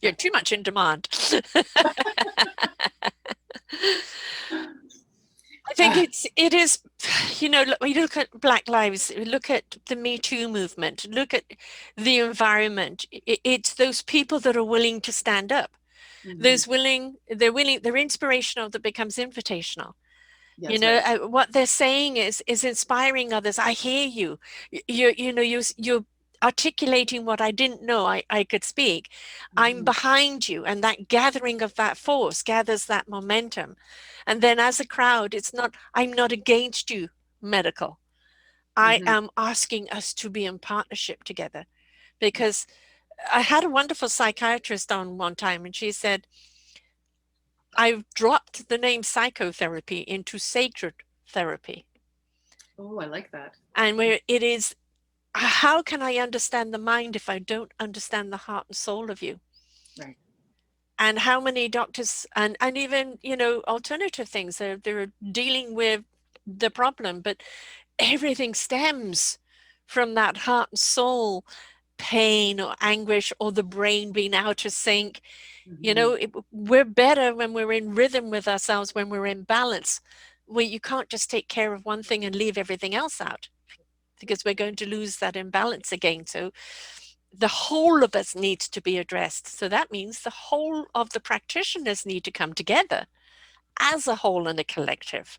You're too much in demand. I think Ah, it is, we look at Black Lives, look at the Me Too movement, look at the environment. It's those people that are willing to stand up. mhm. They're willing, they're inspirational that becomes invitational. That's right. What they're saying is inspiring others. I hear you. You're articulating what I didn't know I could speak. I'm Mhm. behind you, and that gathering of that force gathers that momentum. And then as a crowd, it's not, I'm not against you, medical. I Mhm. am asking us to be in partnership together, Yeah. because I had a wonderful psychiatrist on one time, and she said, I've dropped the name psychotherapy into sacred therapy. Oh, I like that. And where it is, how can I understand the mind if I don't understand the heart and soul of you? Right. And how many doctors and even, alternative things, they're dealing with the problem, but everything stems from that heart and soul pain or anguish, or the brain being out of sync. Mhm. We're better when we're in rhythm with ourselves, when we're in balance, where you can't just take care of one thing and leave everything else out, because we're going to lose that imbalance again. So the whole of us needs to be addressed. So that means the whole of the practitioners need to come together as a whole and a collective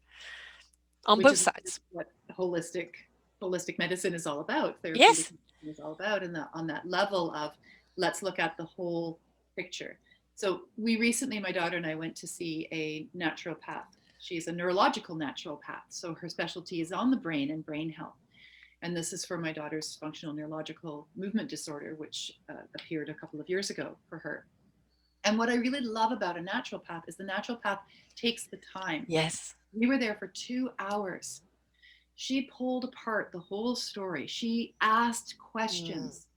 on Which both is sides. what holistic medicine is all about. Therapeutic Yes. medicine is all about, and on that level of let's look at the whole picture. So we recently, my daughter and I went to see a naturopath. She's a neurological naturopath, so her specialty is on the brain and brain health. And this is for my daughter's functional neurological movement disorder, which appeared a couple of years ago for her. And what I really love about a naturopath is the naturopath takes the time. Yes. We were there for 2 hours. She pulled apart the whole story. She asked Mm. questions.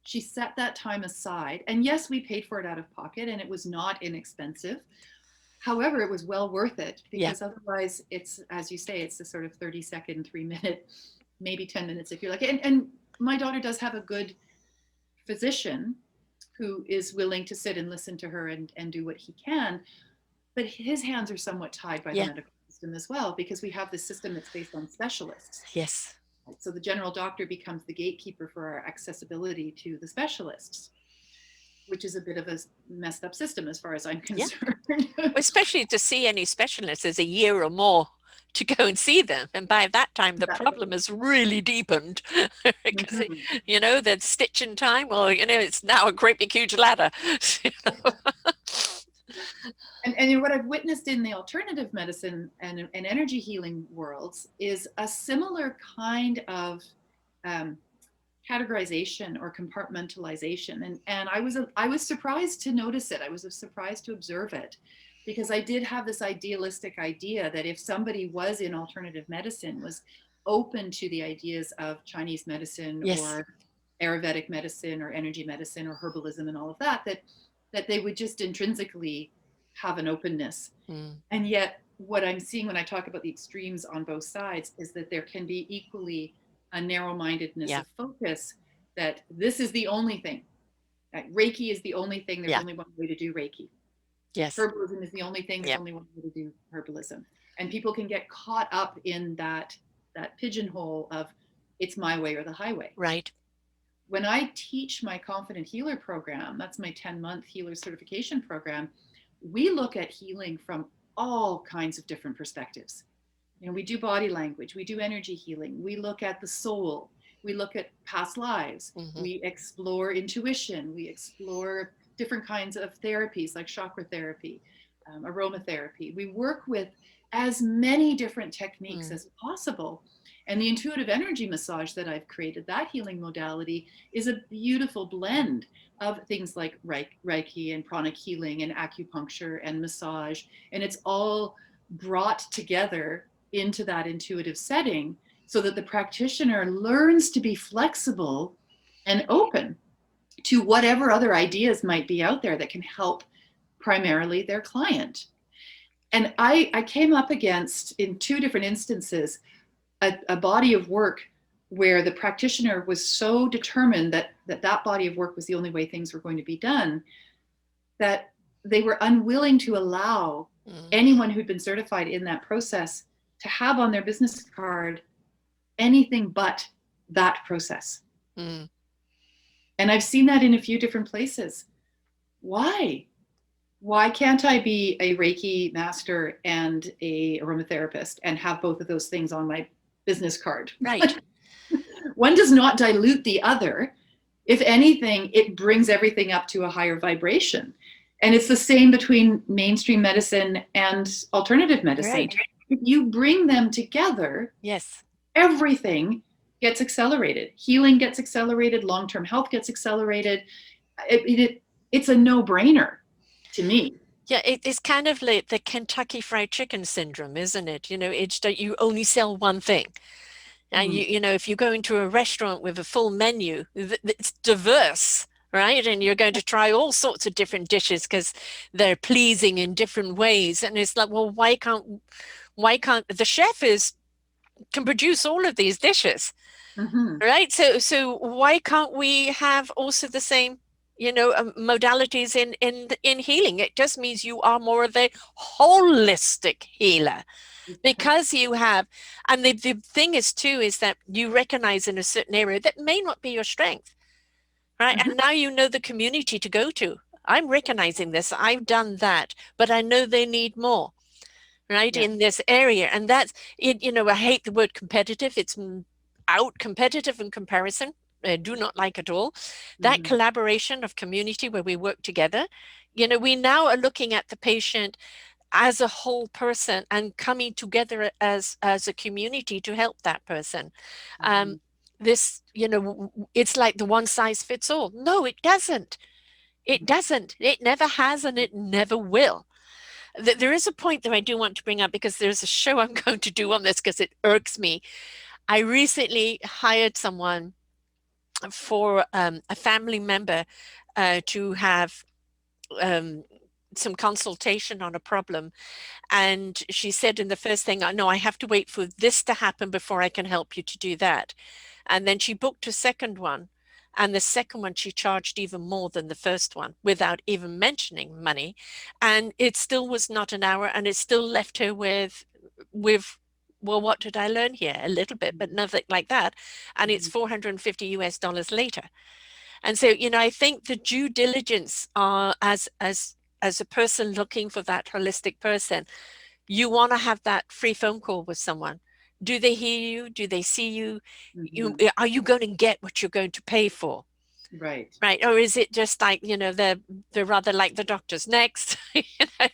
She set that time aside. And yes, we paid for it out of pocket and it was not inexpensive. However, it was well worth it, Yeah. because otherwise, it's, as you say, it's a sort of 30-second, 3 minute, maybe 10 minutes if you're like. And my daughter does have a good physician who is willing to sit and listen to her and do what he can. But his hands are somewhat tied by the Yeah. medical system as well, because we have this system that's based on specialists. Yes. So the general doctor becomes the gatekeeper for our accessibility to the specialists, which is a bit of a messed up system as far as I'm Yeah. concerned. Especially to see any specialists is a year or more to go and see them. And by that time, the Exactly. problem has really deepened because, Mhm. the stitch in time, well, it's now a great big huge ladder. And what I've witnessed in the alternative medicine and energy healing worlds is a similar kind of um, categorization or compartmentalization. And I was surprised to notice it. I was surprised to observe it, because I did have this idealistic idea that if somebody was in alternative medicine, was open to the ideas of Chinese medicine Yes. or Ayurvedic medicine or energy medicine or herbalism and all of that they would just intrinsically have an openness. Mm. And yet what I'm seeing when I talk about the extremes on both sides is that there can be equally a narrow-mindedness Yeah. of focus, that this is the only thing. Reiki is the only thing. There's Yeah. only one way to do Reiki. Yes. Herbalism is the only thing. There's Yeah. only one way to do herbalism. And people can get caught up in that pigeonhole of it's my way or the highway. Right. When I teach my Confident Healer program, that's my 10-month healer certification program, we look at healing from all kinds of different perspectives. We do body language, we do energy healing, we look at the soul, we look at past lives, Hmm. we explore intuition, we explore different kinds of therapies like chakra therapy, aromatherapy. We work with as many different techniques Mm. as possible. And the intuitive energy massage that I've created, that healing modality, is a beautiful blend of things like Reiki and pranic healing and acupuncture and massage. And it's all brought together into that intuitive setting so that the practitioner learns to be flexible and open to whatever other ideas might be out there that can help primarily their client. And I came up against, in two different instances, a body of work where the practitioner was so determined that body of work was the only way things were going to be done, that they were unwilling to allow Mm. anyone who'd been certified in that process to have on their business card anything but that process. Mm. And I've seen that in a few different places. Why? Why can't I be a Reiki master and a aromatherapist and have both of those things on my business card? Right. One does not dilute the other. If anything, it brings everything up to a higher vibration. And it's the same between mainstream medicine and alternative medicine. Right. If you bring them together, Yes. everything gets accelerated. Healing gets accelerated, long-term health gets accelerated. It's a no-brainer to me. Yeah, it's kind of like the Kentucky Fried Chicken syndrome, isn't it? It's that you only sell one thing. And Mm, if you go into a restaurant with a full menu, it's diverse, right? And you're going to try all sorts of different dishes because they're pleasing in different ways. And it's like, well, why can't the chef can produce all of these dishes, mhm, right? So why can't we have also the same, modalities in healing? It just means you are more of a holistic healer because you have, and the thing is too, is that you recognize in a certain area that may not be your strength, right? mhm, And now you know the community to go to. I'm recognizing this. I've done that, but I know they need more, right, yeah. in this area. And that's it. I hate the word competitive. It's out competitive in comparison. I do not like at all that Mhm, collaboration of community where we work together. We now are looking at the patient as a whole person and coming together as a community to help that person. um, mhm, this it's like the one size fits all. No, it doesn't. It doesn't. It never has, and it never will. There is a point that I do want to bring up because there's a show I'm going to do on this because it irks me. I recently hired someone for a family member to have um, some consultation on a problem. And she said in the first thing, no, I have to wait for this to happen before I can help you to do that. And then she booked a second one. And the second one, she charged even more than the first one without even mentioning money. And it still was not an hour. And it still left her with, well, what did I learn here? A little bit, but nothing like that. And it's mhm, 450 US dollars later. And so, I think the due diligence as a person looking for that holistic person, you want to have that free phone call with someone. Do they hear you? Do they see you? mhm. Are you going to get what you're going to pay for? Right. Right. Or is it just like, they're rather like the doctors next?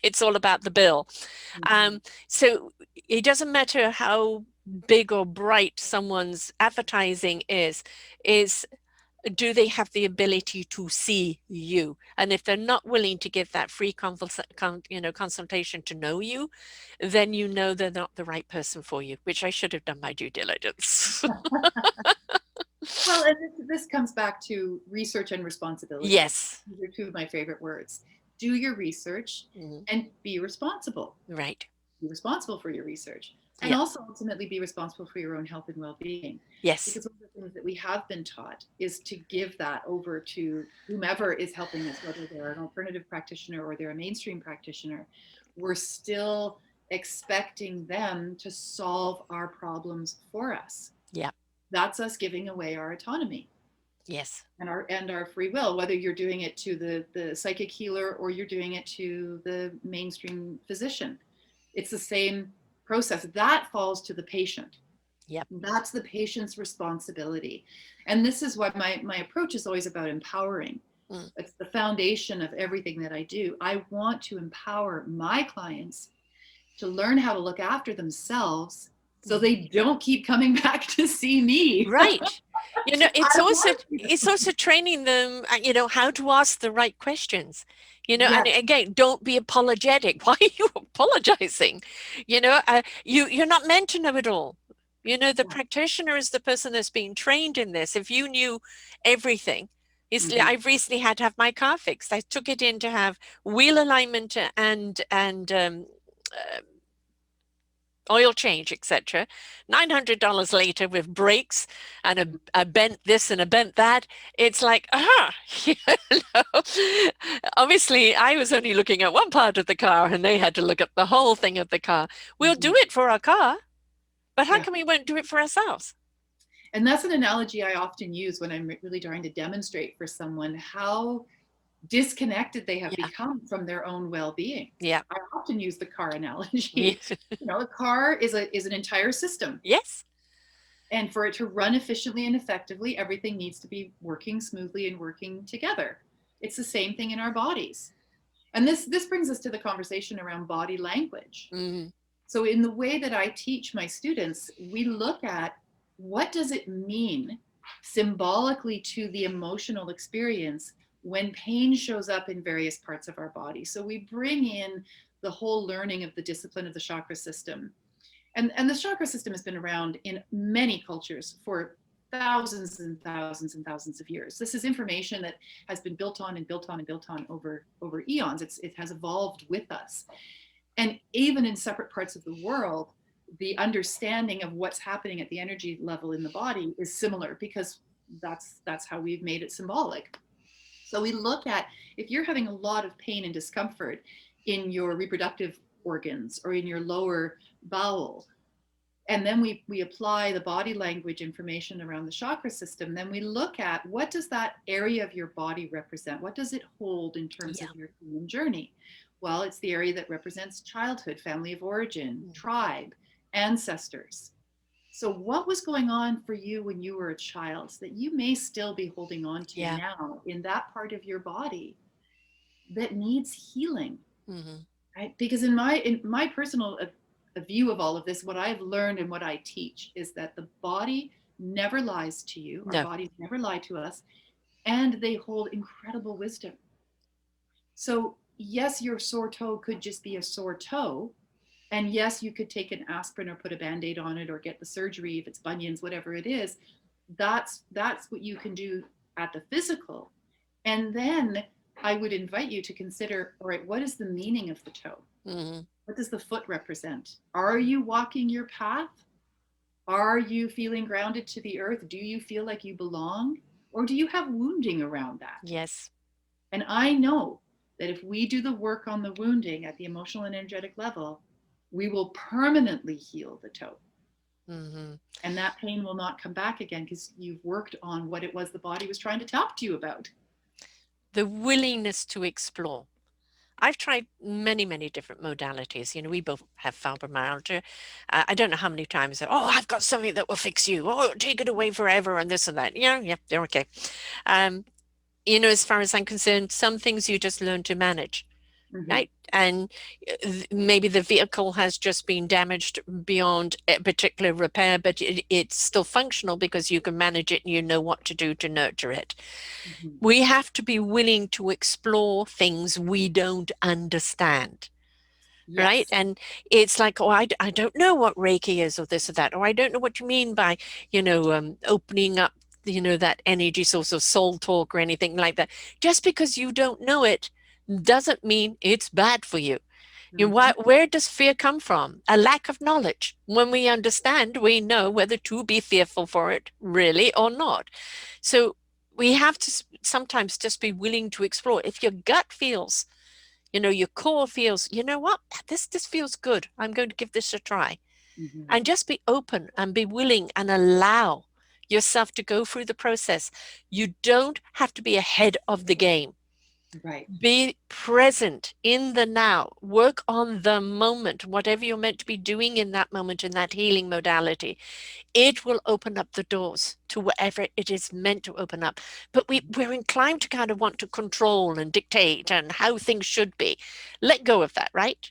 It's all about the bill. Mhm, Um, so it doesn't matter how big or bright someone's advertising is do they have the ability to see you? And if they're not willing to give that free consultation to know you, then you know they're not the right person for you, which I should have done my due diligence. Well, and this comes back to research and responsibility. Yes. These are two of my favorite words. Do your research Mhm. and be responsible. Right. be responsible for your research, and Yeah. also ultimately be responsible for your own health and well-being. Yes. Because one of the things that we have been taught is to give that over to whomever is helping us, whether they're an alternative practitioner or they're a mainstream practitioner. We're still expecting them to solve our problems for us. Yeah. That's us giving away our autonomy Yes. and our free will, whether you're doing it to the psychic healer or you're doing it to the mainstream physician. It's the same process. That falls to the patient. Yep. That's the patient's responsibility. And this is why my approach is always about empowering. Mm. It's the foundation of everything that I do. I want to empower my clients to learn how to look after themselves so Mm. they don't keep coming back to see me. Right. You know, I want it's to. also training them, you know, how to ask the right questions. You know, and Yes. again, don't be apologetic. Why are you apologizing? You know, you're not meant to know it all. You know, the Yeah. practitioner is the person that's being trained in this. If you knew everything, Mhm. I've recently had to have my car fixed. I took it in to have wheel alignment and oil change, etc. $900 later with brakes and a bent this and a bent that. It's like, you know, obviously I was only looking at one part of the car and they had to look at the whole thing of the car. We'll do Mhm. it for our car, but how Yeah. come we won't do it for ourselves? And that's an analogy I often use when I'm really trying to demonstrate for someone how disconnected they have Yeah, become from their own well-being. yeah, I often use the car analogy. yeah. You know, a car is an entire system. Yes, And for it to run efficiently and effectively, everything needs to be working smoothly and working together. It's the same thing in our bodies. And this brings us to the conversation around body language. mm, So in the way that I teach my students, we look at what does it mean symbolically to the emotional experience when pain shows up in various parts of our body. So we bring in the whole learning of the discipline of the chakra system. And the chakra system has been around in many cultures for thousands and thousands and thousands of years. This is information that has been built on and built on and built on over eons. It has evolved with us. And even in separate parts of the world, the understanding of what's happening at the energy level in the body is similar because that's how we've made it symbolic. So we look at if you're having a lot of pain and discomfort in your reproductive organs or in your lower bowel, and then we apply the body language information around the chakra system, then we look at what does that area of your body represent? What does it hold in terms yeah, of your human journey? Well, it's the area that represents childhood, family of origin, mm, tribe, ancestors. So what was going on for you when you were a child that you may still be holding on to yeah, now in that part of your body that needs healing? hmm, Right? Because in my personal a view of all of this, what I've learned and what I teach is that the body never lies to you. Our no, bodies never lie to us, and they hold incredible wisdom. So yes, your sore toe could just be a sore toe, and yes, you could take an aspirin or put a band-aid on it or get the surgery if it's bunions, whatever it is. That's what you can do at the physical. And then I would invite you to consider, all right, what is the meaning of the toe? hmm, What does the foot represent? Are you walking your path? Are you feeling grounded to the earth? Do you feel like you belong? Or do you have wounding around that? yes, And I know that if we do the work on the wounding at the emotional and energetic level, we will permanently heal the toe. hmm. And that pain will not come back again because you've worked on what it was the body was trying to talk to you about. The willingness to explore. I've tried many, many different modalities. You know, we both have fibromyalgia. I don't know how many times, oh, I've got something that will fix you. Oh, take it away forever and this and that. Yeah, yeah, they're okay. Um, you know, as far as I'm concerned, some things you just learn to manage, Mm-hmm. right? And maybe the vehicle has just been damaged beyond a particular repair, but it's still functional because you can manage it and you know what to do to nurture it. Mm-hmm. We have to be willing to explore things we don't understand, right? Yes. And it's like, oh, I don't know what Reiki is or this or that, or I don't know what you mean by, opening up, that energy source of soul talk or anything like that. Just because you don't know it doesn't mean it's bad for you. You know, Hmm. where does fear come from? A lack of knowledge. When we understand, we know whether to be fearful for it really or not. So we have to sometimes just be willing to explore. If your gut feels, your core feels, you know what, this feels good. I'm going to give this a try. Hmm. And just be open and be willing and allow yourself to go through the process. You don't have to be ahead of the game. Right. Be present in the now. Work on the moment, whatever you're meant to be doing in that moment, in that healing modality. It will open up the doors to whatever it is meant to open up. But we're inclined to kind of want to control and dictate and how things should be. Let go of that, right?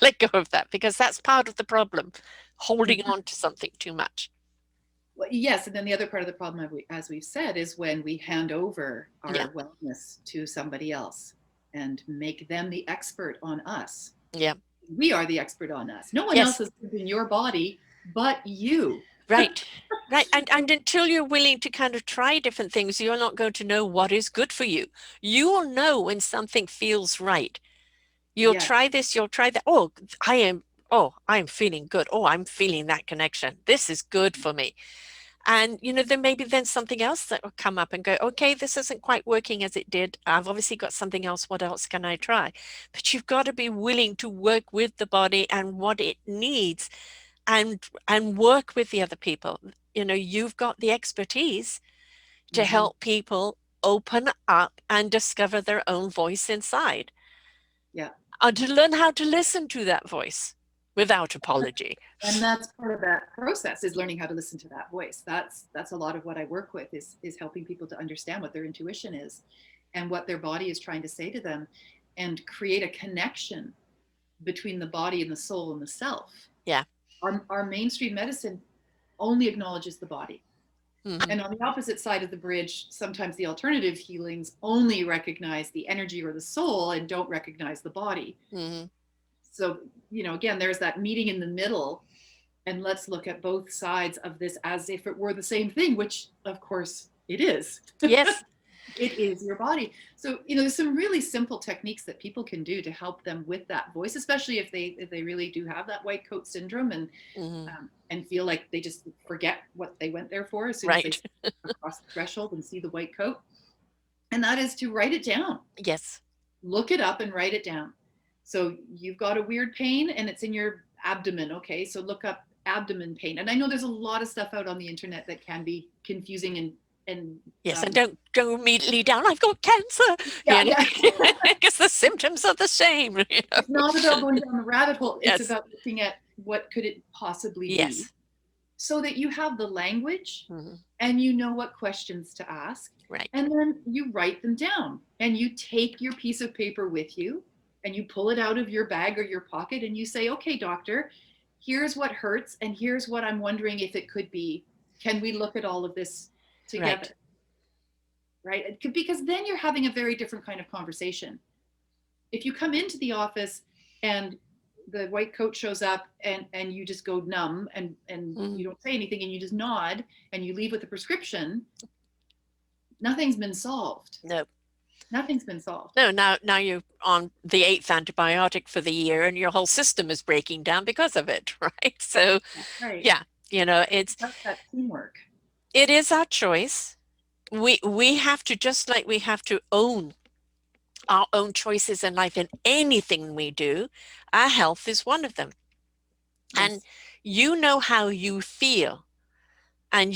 Let go of that, because that's part of the problem, holding Mhm. on to something too much. Well, yes, and then the other part of the problem, as we've said, is when we hand over Yeah, our wellness to somebody else and make them the expert on us. yeah. We are the expert on us. No one else Yes, is in your body but you. right. Right. And until you're willing to kind of try different things, you're not going to know what is good for you. You will know when something feels right. You'll Yes. try this, you'll try that. I am feeling good. Oh, I'm feeling that connection. This is good for me. And, there may be then something else that will come up and go, okay, this isn't quite working as it did. I've obviously got something else. What else can I try? But you've got to be willing to work with the body and what it needs and work with the other people. You've got the expertise to Hmm. help people open up and discover their own voice inside Yeah. and to learn how to listen to that voice without apology. And that's part of that process, is learning how to listen to that voice. That's a lot of what I work with, is helping people to understand what their intuition is and what their body is trying to say to them, and create a connection between the body and the soul and the self. Yeah. Our mainstream medicine only acknowledges the body. Hmm. And on the opposite side of the bridge, sometimes the alternative healings only recognize the energy or the soul and don't recognize the body. Hmm. So, again, there's that meeting in the middle, and let's look at both sides of this as if it were the same thing, which of course it is. Yes. It is your body. So, there's some really simple techniques that people can do to help them with that voice, especially if they really do have that white coat syndrome, Hmm. and feel like they just forget what they went there for as soon as they Right. step across the threshold and see the white coat. And that is to write it down. Yes. Look it up and write it down. So you've got a weird pain and it's in your abdomen. Okay, so look up abdomen pain. And I know there's a lot of stuff out on the internet that can be confusing and Yes. And don't go immediately down. I've got cancer, yeah, yeah. because the symptoms are the same. It's not about going down the rabbit hole. It's Yes. about looking at what could it possibly be, Yes. so that you have the language Hmm. and you know what questions to ask. Right. And then you write them down and you take your piece of paper with you and you pull it out of your bag or your pocket and you say, okay, doctor, here's what hurts and here's what I'm wondering if it could be. Can we look at all of this together? Right. Right? Because then you're having a very different kind of conversation. If you come into the office and the white coat shows up and you just go numb and you Hmm. don't say anything and you just nod and you leave with a prescription, nothing's been solved. No. Nothing's been solved. No, now you're on the eighth antibiotic for the year and your whole system is breaking down because of it, right? So, That's right. yeah, it's That's that teamwork. it is our choice. We have to, just like we have to own our own choices in life in anything we do, our health is one of them. And Yes. you know how you feel. And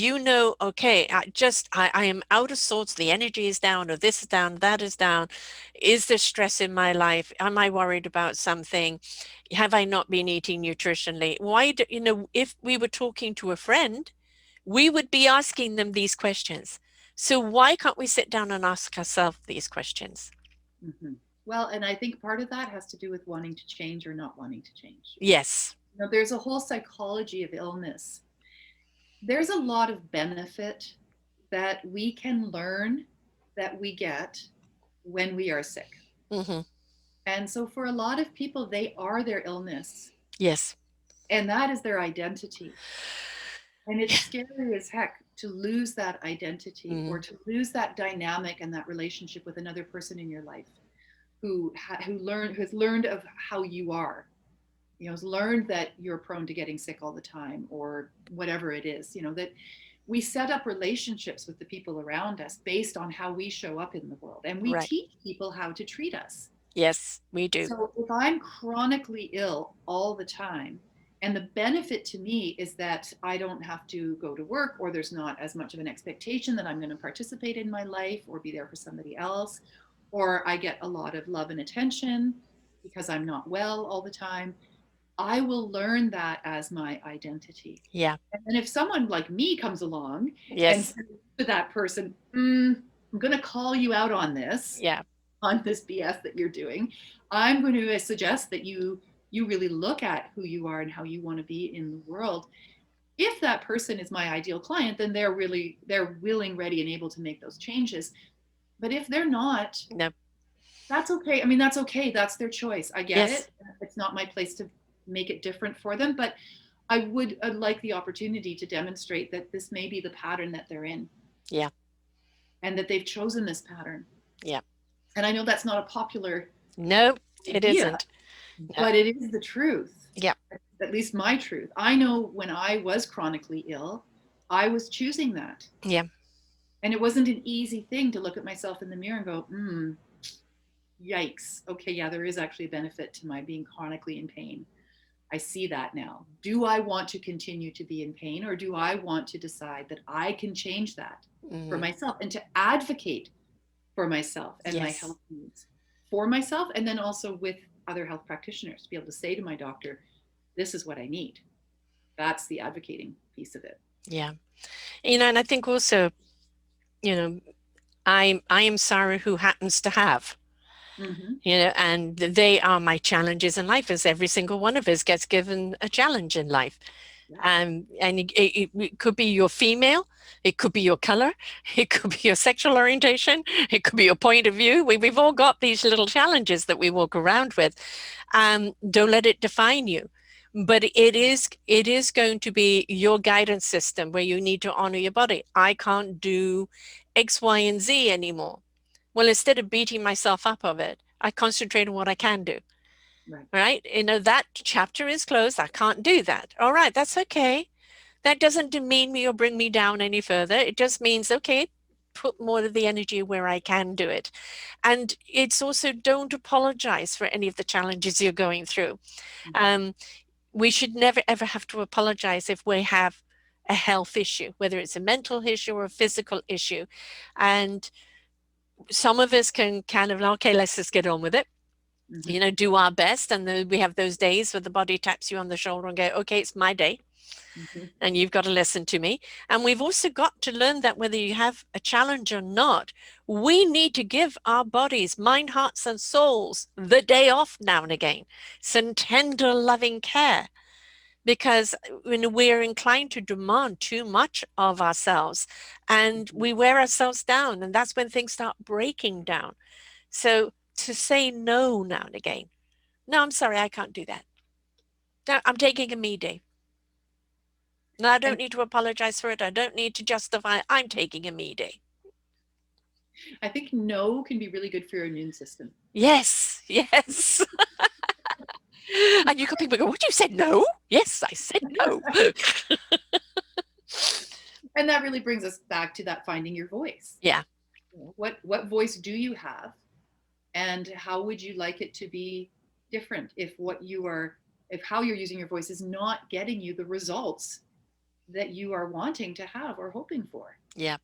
okay, I am out of sorts, the energy is down, or this is down, that is down. Is there stress in my life? Am I worried about something? Have I not been eating nutritionally? If we were talking to a friend, we would be asking them these questions. So why can't we sit down and ask ourselves these questions? Hmm. Well, and I think part of that has to do with wanting to change or not wanting to change. Yes. There's a whole psychology of illness. There's a lot of benefit that we can learn, that we get when we are sick. Hmm. And so for a lot of people, they are their illness, Yes. and that is their identity. And it's scary as heck to lose that identity or Hmm. to lose that dynamic and that relationship with another person in your life. who has learned of how you are, has learned that you're prone to getting sick all the time or whatever it is, that we set up relationships with the people around us based on how we show up in the world, and we Right. teach people how to treat us. Yes, we do. So if I'm chronically ill all the time, and the benefit to me is that I don't have to go to work, or there's not as much of an expectation that I'm going to participate in my life or be there for somebody else, or I get a lot of love and attention because I'm not well all the time, I will learn that as my identity. Yeah. And then if someone like me comes along and Yes. says to that person, I'm going to call you out Yeah. on this BS that you're doing, I'm going to suggest that you really look at who you are and how you want to be in the world. If that person is my ideal client, then they're willing, ready, and able to make those changes. But if they're not, No. that's okay. I mean, that's okay. That's their choice. I get Yes. it. It's not my place to make it different for them, but I'd like the opportunity to demonstrate that this may be the pattern that they're in, Yeah. and that they've chosen this pattern. Yeah. And I know that's not a popular No, it idea, isn't. No. but it is the truth, Yeah. at least my truth. I know when I was chronically ill, I was choosing that. Yeah. And it wasn't an easy thing to look at myself in the mirror and go, yikes. Okay, yeah, there is actually a benefit to my being chronically in pain. I see that now. Do I want to continue to be in pain, or do I want to decide that I can change that for Mm. myself and to advocate for myself and my Yes. health needs for myself, and then also with other health practitioners to be able to say to my doctor, this is what I need. That's the advocating piece of it. Yeah. And I think also, you know, I am Sarah who happens to have, Mm-hmm. and they are my challenges in life, as every single one of us gets given a challenge in life. Yeah. And it could be your female, it could be your color, it could be your sexual orientation, it could be your point of view. We've all got these little challenges that we walk around with. Don't let it define you. But it is going to be your guidance system where you need to honor your body. I can't do X, Y, and Z anymore. Well, instead of beating myself up of it, I concentrate on what I can do. Right. Right? That chapter is closed. I can't do that. All right, that's okay. That doesn't demean me or bring me down any further. It just means, okay, put more of the energy where I can do it. And it's also, don't apologize for any of the challenges you're going through. Mm-hmm. Um, we should never, ever have to apologize if we have a health issue, whether it's a mental issue or a physical issue. And some of us can kind of, okay, let's just get on with it, Mm-hmm. do our best. And then we have those days where the body taps you on the shoulder and go, okay, it's my day Mm-hmm. and you've got to listen to me. And we've also got to learn that whether you have a challenge or not, we need to give our bodies, mind, hearts, and souls the day off now and again. Some tender, loving care. Because when we're inclined to demand too much of ourselves and Mm-hmm. we wear ourselves down, and that's when things start breaking down. So to say no now and again, no, I'm sorry, I can't do that. No, I'm taking a me day. No, I And don't need to apologize for it. I don't need to justify it. I'm taking a me day. I think no can be really good for your immune system. Yes, yes. And you got people go, what, you said no? Yes, I said no. And that really brings us back to that finding your voice. Yeah, What voice do you have, and how would you like it to be different if how you're using your voice is not getting you the results that you are wanting to have or hoping for? yeah,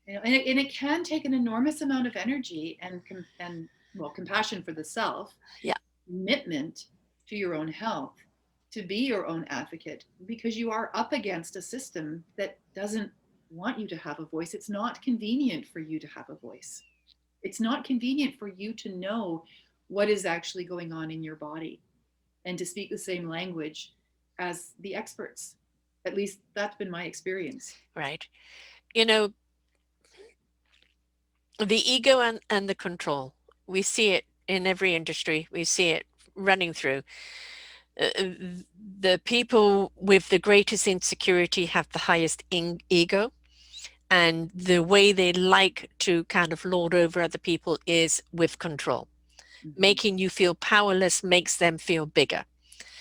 And it can take an enormous amount of energy and compassion for the self, yeah, commitment to your own health, to be your own advocate, because you are up against a system that doesn't want you to have a voice. It's not convenient for you to have a voice. It's not convenient for you to know what is actually going on in your body and to speak the same language as the experts. At least that's been my experience. right. You know, the ego and the control, we see it in every industry. We see it running through. The people with the greatest insecurity have the highest ego, and the way they like to kind of lord over other people is with control. Mhm. Making you feel powerless makes them feel bigger.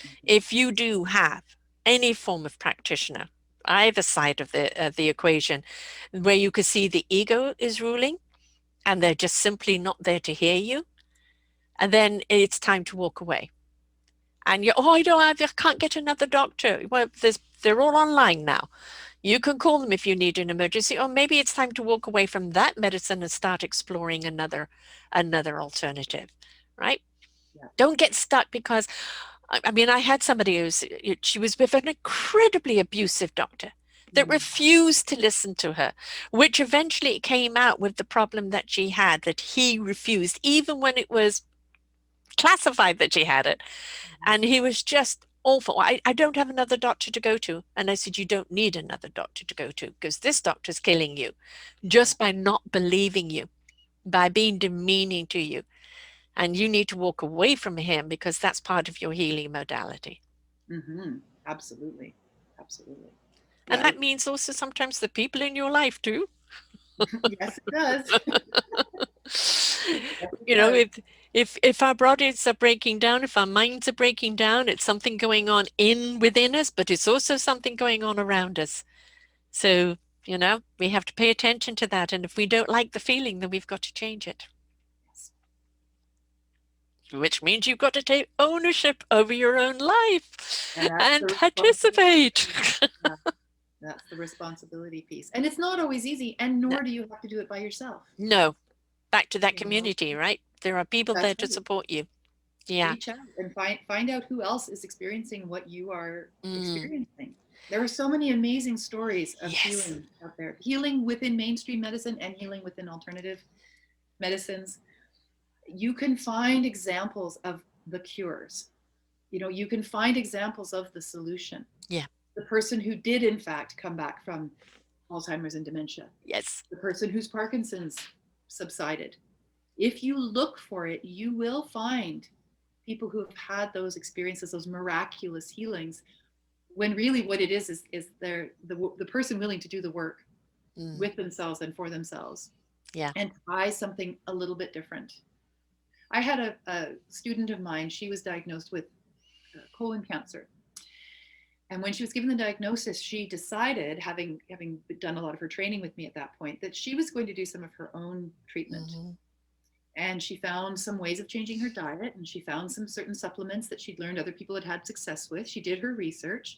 Mhm. If you do have any form of practitioner, either side of the equation, where you can see the ego is ruling and they're just simply not there to hear you, and then it's time to walk away. And you, oh, I can't get another doctor. Well, they're all online now. You can call them if you need an emergency, or maybe it's time to walk away from that medicine and start exploring another alternative, right? Yeah. Don't get stuck because I mean, I had somebody she was with an incredibly abusive doctor that Mm. refused to listen to her, which eventually came out with the problem that she had, that he refused, even when it was classified that she had it. Mhm. And he was just awful. I don't have another doctor to go to. And I said, you don't need another doctor to go to because this doctor's killing you Yeah. just by not believing you, by being demeaning to you. And you need to walk away from him because that's part of your healing modality. Hmm. Absolutely. Absolutely. And Yeah. that means also sometimes the people in your life too. Yes, it does. Yes, it You know, does. if our bodies are breaking down, if our minds are breaking down, it's something going on in within us, but it's also something going on around us. So, we have to pay attention to that. And if we don't like the feeling, then we've got to change it, Yes. which means you've got to take ownership over your own life And that's and the responsibility. participate. Yeah, that's the responsibility piece. And it's not always easy, and No, nor do you have to do it by yourself. no, back to that You know, community, right? There are people there that's to right. support you. Yeah. Reach out and find out who else is experiencing what you are Mm, experiencing. There are so many amazing stories of yes. healing out there. Healing within mainstream medicine and healing within alternative medicines. You can find examples of the cures. You can find examples of the solution. Yeah. The person who did in fact come back from Alzheimer's and dementia, Yes. the person whose Parkinson's subsided. If you look for it, you will find people who have had those experiences, those miraculous healings, when really what it is they're the person willing to do the work Mm, with themselves and for themselves yeah. and try something a little bit different. I had a student of mine, she was diagnosed with colon cancer. And when she was given the diagnosis, she decided, having done a lot of her training with me at that point, that she was going to do some of her own treatment. Hmm. And she found some ways of changing her diet, and she found some certain supplements that she'd learned other people had had success with. She did her research,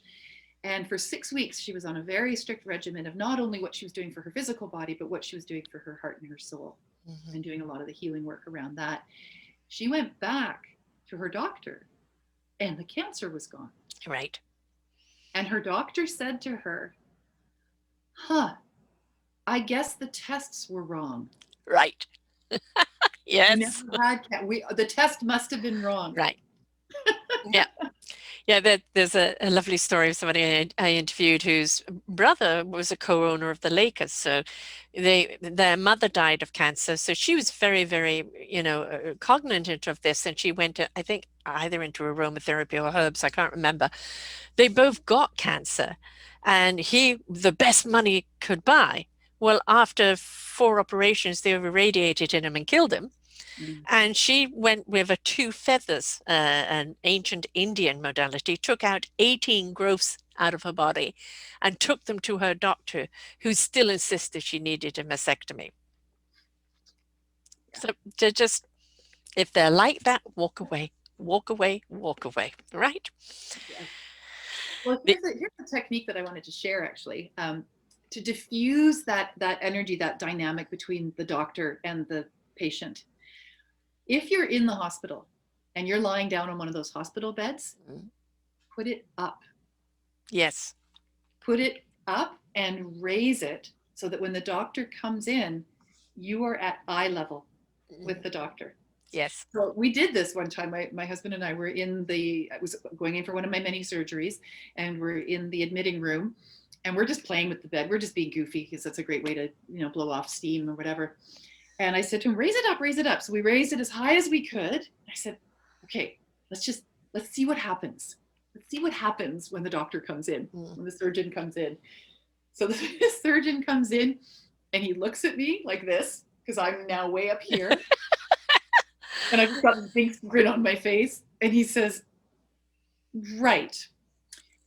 and for 6 weeks she was on a very strict regimen of not only what she was doing for her physical body, but what she was doing for her heart and her soul, Hmm. and doing a lot of the healing work around that. She went back to her doctor, and the cancer was gone. Right. And her doctor said to her, "Huh, I guess the tests were wrong. Right. You Yes. never had the test must have been wrong." Right. Yeah. Yeah, there's a lovely story of somebody I interviewed whose brother was a co-owner of the Lakers. So their mother died of cancer. So she was very, very, cognizant of this. And she went to, I think, either into aromatherapy or herbs. I can't remember. They both got cancer. And the best money could buy. Well, after 4 operations, they irradiated him and killed him. Mm. And she went with a two feathers, an ancient Indian modality, took out 18 growths out of her body and took them to her doctor, who still insisted she needed a mastectomy. Yeah. So to just, if they're like that, walk away, walk away, walk away, right? Yes. Well, The, here's a technique that I wanted to share actually, to diffuse that energy, that dynamic between the doctor and the patient. If you're in the hospital and you're lying down on one of those hospital beds, mm, put it up. yes. Put it up and raise it so that when the doctor comes in, you are at eye level with Mm, the doctor. yes. So we did this one time. My husband and I were I was going in for one of my many surgeries, and we're in the admitting room, and we're just playing with the bed. We're just being goofy because that's a great way to, blow off steam or whatever. And I said to him, raise it up, raise it up. So we raised it as high as we could. I said, okay, let's see what happens. Let's see what happens when the doctor comes in, Mm. when the surgeon comes in. So the surgeon comes in and he looks at me like this because I'm now way up here. And I've got this big grin on my face. And he says, right.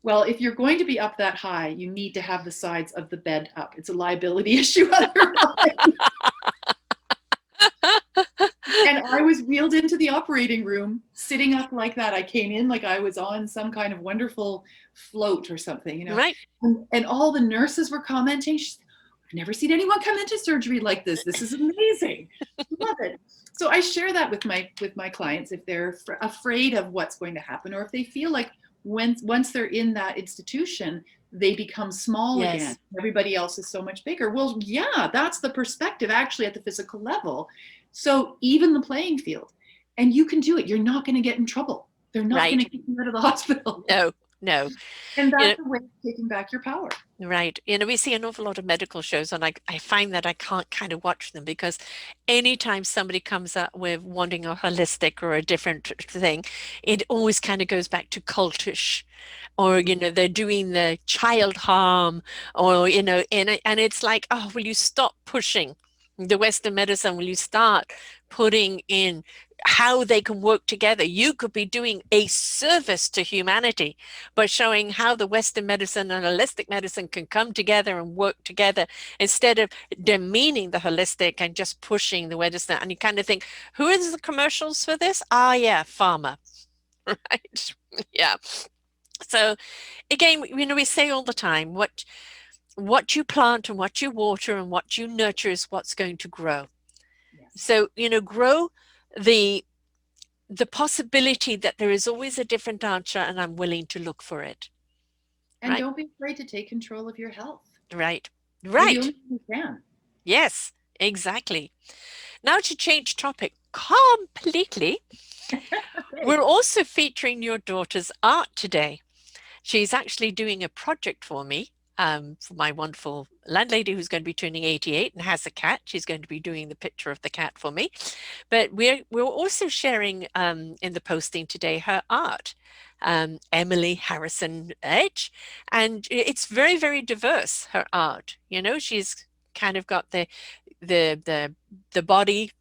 Well, if you're going to be up that high, you need to have the sides of the bed up. It's a liability issue otherwise. And I was wheeled into the operating room, sitting up like that. I came in like I was on some kind of wonderful float or something, you know. Right. And all the nurses were commenting. I've never seen anyone come into surgery like this. This is amazing. Love it. So I share that with my clients if they're afraid of what's going to happen, or if they feel like once they're in that institution, they become small again. Yes. Everybody else is so much bigger. Well, yeah, that's the perspective actually at the physical level. So even the playing field, and you can do it. You're not going to get in trouble. They're not going Right. to kick you out of the hospital. No, no. And You know, that's the way of taking back your power. right. We see an awful lot of medical shows, and I find that I can't kind of watch them because anytime somebody comes up with wanting a holistic or a different thing, it always kind of goes back to cultish, or they're doing the child harm, or and it's like, oh, will you stop pushing the Western medicine? Will you start putting in how they can work together? You could be doing a service to humanity by showing how the Western medicine and holistic medicine can come together and work together, instead of demeaning the holistic and just pushing the Western. And you kind of think, who is the commercials for this? Ah, yeah, pharma. Right. Yeah. So again, we say all the time, what you plant and what you water and what you nurture is what's going to grow. Yes. So, grow the possibility that there is always a different answer, and I'm willing to look for it. And Right? don't be afraid to take control of your health. Right. You're the Right. only one who can. Yes, exactly. Now to change topic completely, Okay. we're also featuring your daughter's art today. She's actually doing a project for me, for my wonderful landlady who's going to be turning 88 and has a cat. She's going to be doing the picture of the cat for me. But we're also sharing in the posting today her art, Emily Harrison Edge, and it's very, very diverse, her art. She's kind of got the the the body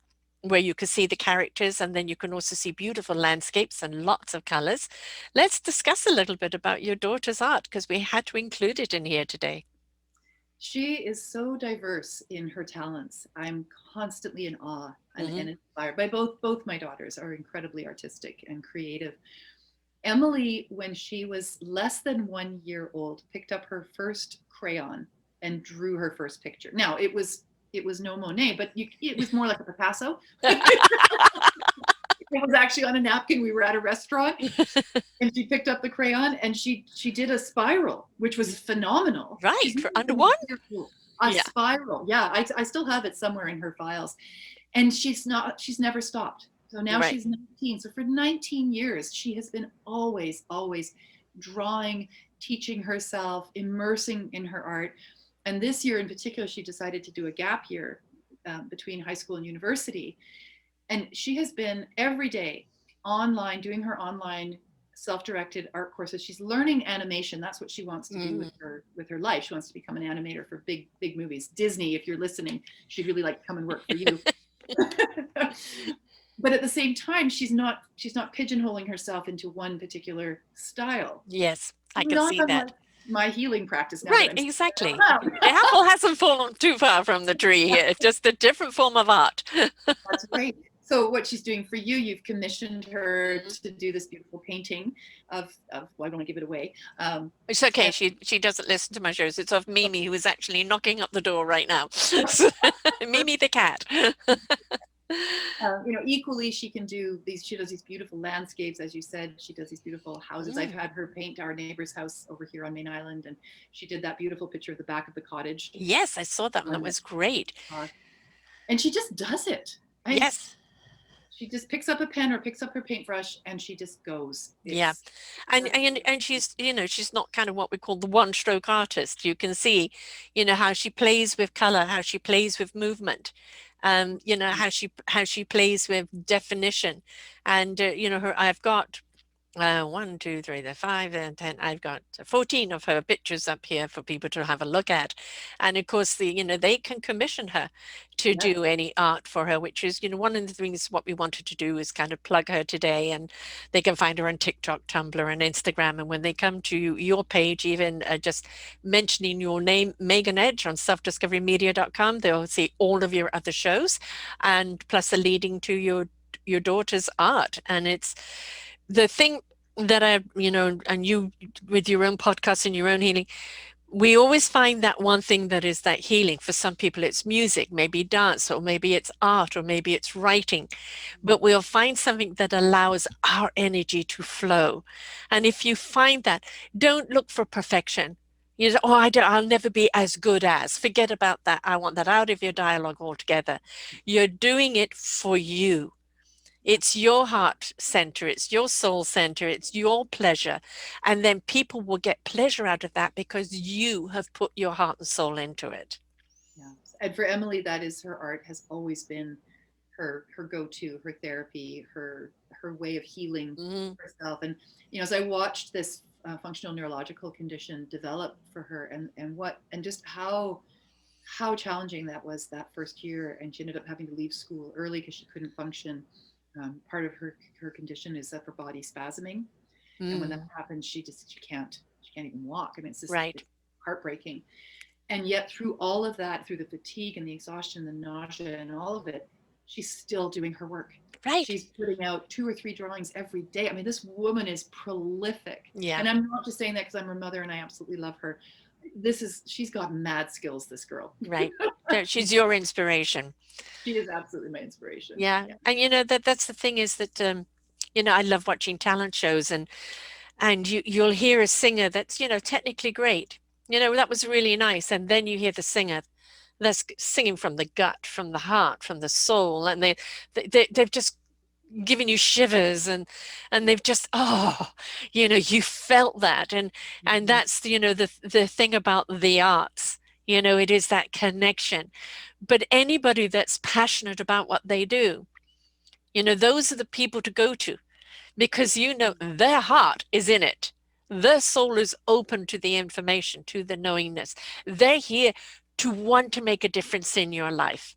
where you can see the characters, and then you can also see beautiful landscapes and lots of colors. Let's discuss a little bit about your daughter's art, because we had to include it in here today. She is so diverse in her talents. I'm constantly in awe Hmm. and inspired by both my daughters are incredibly artistic and creative. Emily, when she was less than 1 year old, picked up her first crayon and drew her first picture. Now it was no Monet, but it was more like a Picasso. It was actually on a napkin. We were at a restaurant, and she picked up the crayon and she did a spiral, which was phenomenal. She's Right, not for under even one? a year old. A Yeah. spiral, yeah. I still have it somewhere in her files, and she's never stopped. So now Right. she's 19. So for 19 years, she has been always drawing, teaching herself, immersing in her art. And this year in particular, she decided to do a gap year between high school and university, and she has been every day online doing her online self-directed art courses. She's learning animation. That's what she wants to do Mm. with her life. She wants to become an animator for big movies. Disney, if you're listening, she'd really like to come and work for you. But at the same time, she's not pigeonholing herself into one particular style. Yes, I can Not see that. unlike my healing practice now that Right, I'm exactly. out. The apple hasn't fallen too far from the tree here, just a different form of art. That's great. So what she's doing for you, you've commissioned her Mhm. to do this beautiful painting of well, I don't want to give it away. It's okay. And She doesn't listen to my shows. It's of Mimi, who is actually knocking up the door right now. So, Mimi the cat. equally, she can do these. She does these beautiful landscapes, as you said. She does these beautiful houses. I've Mm. had her paint our neighbor's house over here on Main Island, and she did that beautiful picture of the back of the cottage. Yes, I saw that one. That One that, was great. and she just does it. I Yes. She just picks up a pen or picks up her paintbrush and she just goes. Yeah. It's And she's, she's not kind of what we call the one stroke artist. You can see, how she plays with color, how she plays with movement, how she plays with definition. And her I've got One, two, three, the five, and 10. I've got 14 of her pictures up here for people to have a look at. And of course, they can commission her to Yes. do any art for her, which is, one of the things what we wanted to do is kind of plug her today. And they can find her on TikTok, Tumblr, and Instagram. And when they come to your page, even just mentioning your name, Megan Edge, on selfdiscoverymedia.com, they'll see all of your other shows and plus the leading to your daughter's art. And it's the thing that and you with your own podcast and your own healing, we always find that one thing that is that healing. For some people, it's music, maybe dance, or maybe it's art, or maybe it's writing. But we'll find something that allows our energy to flow. And if you find that, don't look for perfection. You know, oh, I'll never be as good as. Forget about that. I want that out of your dialogue altogether. You're doing it for you. It's your heart center, it's your soul center, it's your pleasure. And then people will get pleasure out of that because you have put your heart and soul into it. Yeah. And for Emily, that is her art has always been her go-to, her therapy, her way of healing Mm, herself. And as I watched this functional neurological condition develop for her, and just how challenging that was that first year, and she ended up having to leave school early because she couldn't function. Part of her condition is that her body spasming, and when that mm, happens, she can't even walk. I mean, right, it's heartbreaking. And yet, through all of that, through the fatigue and the exhaustion, the nausea, and all of it, she's still doing her work. right. She's putting out 2 or 3 drawings every day. I mean, this woman is prolific. Yeah, And I'm not just saying that because I'm her mother and I absolutely love her. She's got mad skills, this girl. right. So she's your inspiration. She is absolutely my inspiration. Yeah. Yeah. And that's the thing is that I love watching talent shows, and you'll hear a singer that's, technically great. That was really nice. And then you hear the singer that's singing from the gut, from the heart, from the soul, and they've just given you shivers, and they've just, you felt that. And Mhm. that's, the thing about the arts, it is that connection. But anybody that's passionate about what they do, those are the people to go to, because their heart is in it. Their soul is open to the information, to the knowingness. They're here to want to make a difference in your life.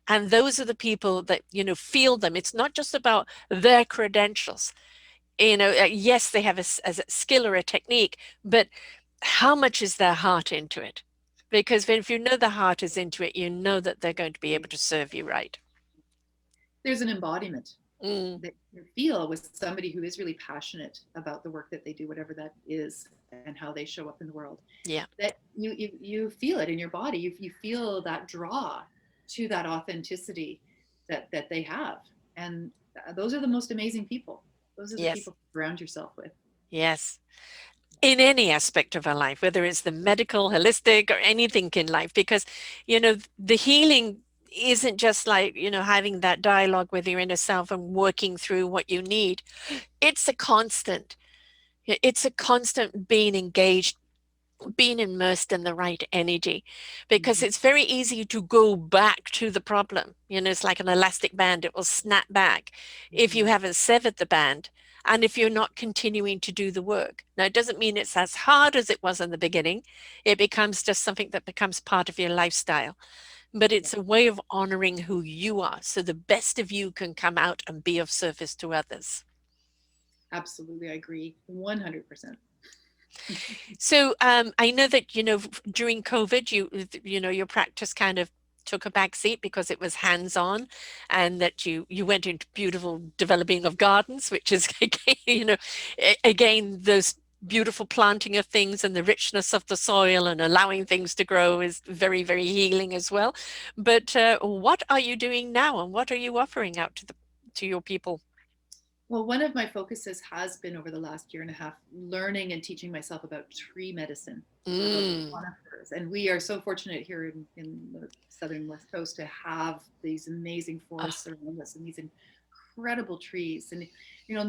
And those are the people that, feel them. It's not just about their credentials. Yes, they have a skill or a technique, but how much is their heart into it? Because if you know the heart is into it, you know that they're going to be able to serve you right. There's an embodiment Mm, that you feel with somebody who is really passionate about the work that they do, whatever that is, and how they show up in the world. yeah. That you feel it in your body. You feel that draw to that authenticity that they have, and those are the most amazing people. Those are the Yes. people to surround yourself with. Yes. In any aspect of our life, whether it's the medical, holistic, or anything in life, because, the healing isn't just like, having that dialogue with your inner self and working through what you need. It's a constant. It's a constant being engaged, being immersed in the right energy, because Mhm. it's very easy to go back to the problem. It's like an elastic band, it will snap back if you Mhm. haven't severed the band and if you're not continuing to do the work. Now, it doesn't mean it's as hard as it was in the beginning. It becomes just something that becomes part of your lifestyle, but Yeah, it's a way of honoring who you are so the best of you can come out and be of service to others. absolutely. I agree 100%. So I know that during COVID, your practice kind of took a back seat because it was hands-on, and that you went into beautiful developing of gardens, which is again, again those beautiful planting of things and the richness of the soil and allowing things to grow is very, very healing as well. But what are you doing now, and what are you offering out to your people? Well, one of my focuses has been over the last year and a half learning and teaching myself about tree medicine, about Mm. conifers. And we are so fortunate here in the southern west coast to have these amazing Oh, forests around us and these incredible trees. And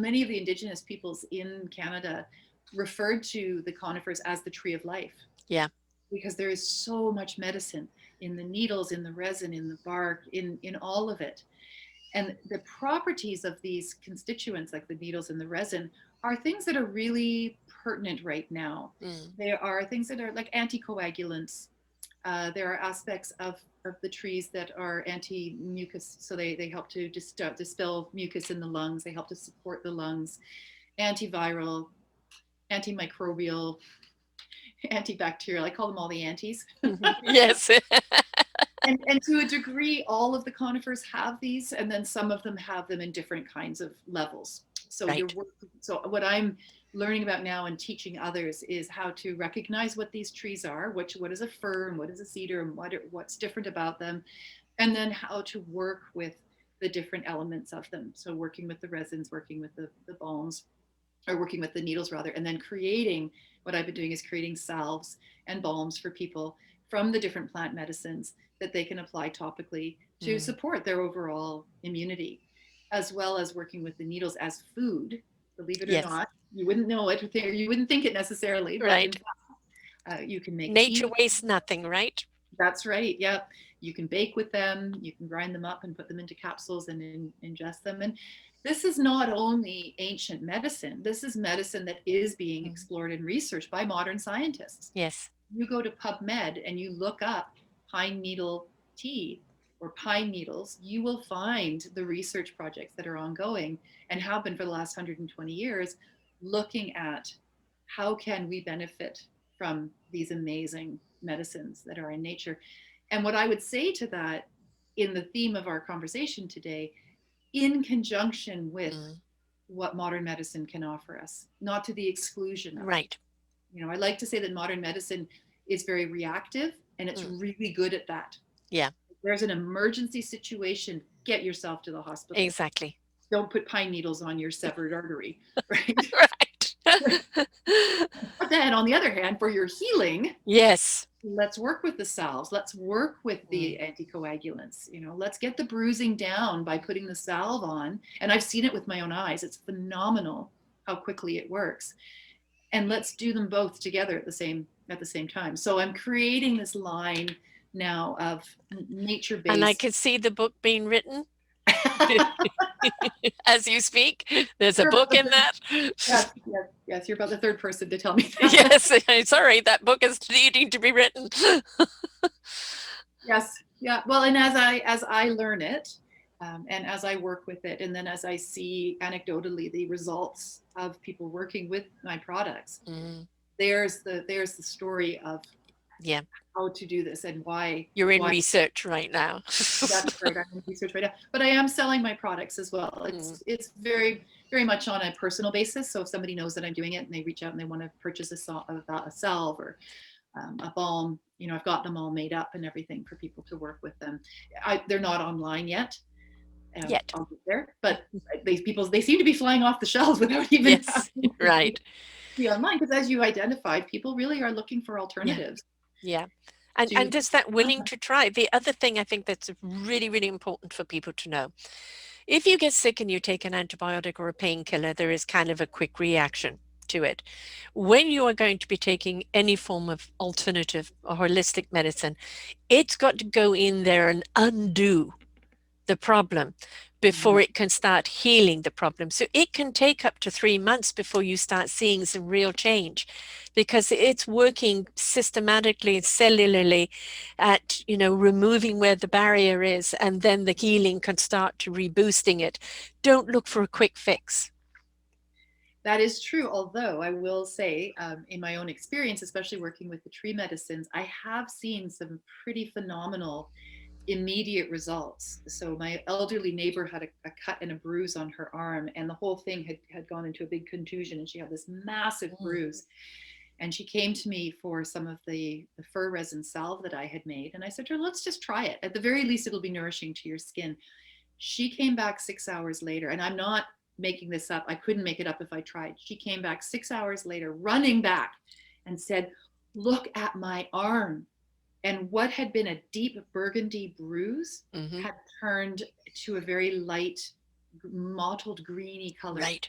many of the indigenous peoples in Canada referred to the conifers as the tree of life yeah. because there is so much medicine in the needles, in the resin, in the bark, in all of it. And the properties of these constituents, like the needles and the resin, are things that are really pertinent right now. Mm. There are things that are like anticoagulants. There are aspects of the trees that are anti-mucus, so they help to dispel mucus in the lungs. They help to support the lungs. Antiviral, antimicrobial, antibacterial. I call them all the antis. Mhm. Yes. And to a degree, all of the conifers have these, and then some of them have them in different kinds of levels. So Right. so what I'm learning about now and teaching others is how to recognize what these trees are, what is a fir and what is a cedar and what's different about them, and then how to work with the different elements of them. So working with the resins, working with the balms, or working with the needles rather, and then creating, what I've been doing is creating salves and balms for people from the different plant medicines that they can apply topically to Mm. support their overall immunity, as well as working with the needles as food. Believe it or Yes. not, you wouldn't know it, you wouldn't think it necessarily, but in Right. fact, you can make tea Nature with. wastes nothing, right? That's right. Yep. You can bake with them. You can grind them up and put them into capsules and ingest them. And this is not only ancient medicine, this is medicine that is being Mm. explored and researched by modern scientists. Yes. You go to PubMed and you look up pine needle tea or pine needles, you will find the research projects that are ongoing and have been for the last 120 years, looking at how can we benefit from these amazing medicines that are in nature. And what I would say to that, in the theme of our conversation today, in conjunction with Mm. what modern medicine can offer us, not to the exclusion of. Right. I like to say that modern medicine is very reactive and it's Mm. really good at that. Yeah, If there's an emergency situation, get yourself to the hospital. exactly. Don't put pine needles on your severed artery, right? Right. But then on the other hand, for your healing, Yes. let's work with the salves. Let's work with Mm. the anticoagulants. Let's get the bruising down by putting the salve on. And I've seen it with my own eyes. It's phenomenal how quickly it works. And let's do them both together at the same time. So I'm creating this line now of nature And I based. can see the book being written as you speak. There's a You're about book the in third, that. yes, yes, yes. You're about the third person to tell me that. Yes, sorry, that book is needing to be written. Yes, yeah. Well, and as I learn it, and as I work with it, and then as I see anecdotally the results of people working with my products, Mm. there's the story of Yeah, how to do this and why you're in why research right now. that's right. I'm in research right now, but I am selling my products as well. Mm. It's very much on a personal basis. So if somebody knows that I'm doing it and they reach out and they want to purchase a salve or a balm, I've got them all made up and everything for people to work with them. They're not online yet. Yet. I'll get there, but they seem to be flying off the shelves without even Yes, having to right. be online. Because as you identified, people really are looking for Yeah, alternatives yeah. And to. there's that willing to try. The other thing I think that's really, really important for people to know, if you get sick and you take an antibiotic or a painkiller, there is kind of a quick reaction to it. When you are going to be taking any form of alternative or holistic medicine, it's got to go in there and undo the problem before Mhm. it can start healing the problem. So it can take up to 3 months before you start seeing some real change because it's working systematically, cellularly at, removing where the barrier is, and then the healing can start to reboosting it. Don't look for a quick fix. That is true. Although I will say, in my own experience, especially working with the tree medicines, I have seen some pretty phenomenal immediate results. So my elderly neighbor had a cut and a bruise on her arm, and the whole thing had gone into a big contusion, and she had this massive Mm. bruise. And she came to me for some of the fir resin salve that I had made, and I said to her, "Let's just try it. At the very least, it'll be nourishing to your skin." She came back 6 hours later, and I'm not making this up. I couldn't make it up if I tried. She came back 6 hours later, running back, and said, "Look at my arm." And what had been a deep burgundy bruise Hmm. had turned to a very light, mottled, greeny color. Right.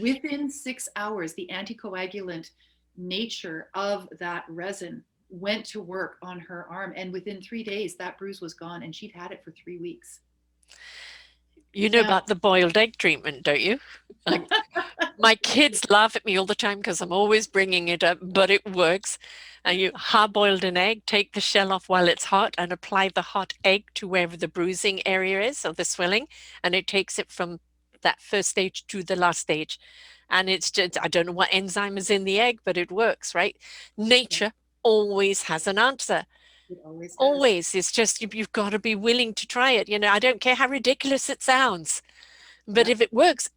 Within 6 hours, the anticoagulant nature of that resin went to work on her arm. And within 3 days, that bruise was gone, and she'd had it for 3 weeks. You know Now, about the boiled egg treatment, don't you? Like, my kids laugh at me all the time because I'm always bringing it up, but it works. And you hard-boiled an egg, take the shell off while it's hot, and apply the hot egg to wherever the bruising area is or the swelling, and it takes it from that first stage to the last stage. And it's just, I don't know what enzyme is in the egg, but it works, right? yeah, Nature always has an answer. it always does. Always. It's just you've got to be willing to try it. I don't care how ridiculous it sounds, but Yeah, if it works,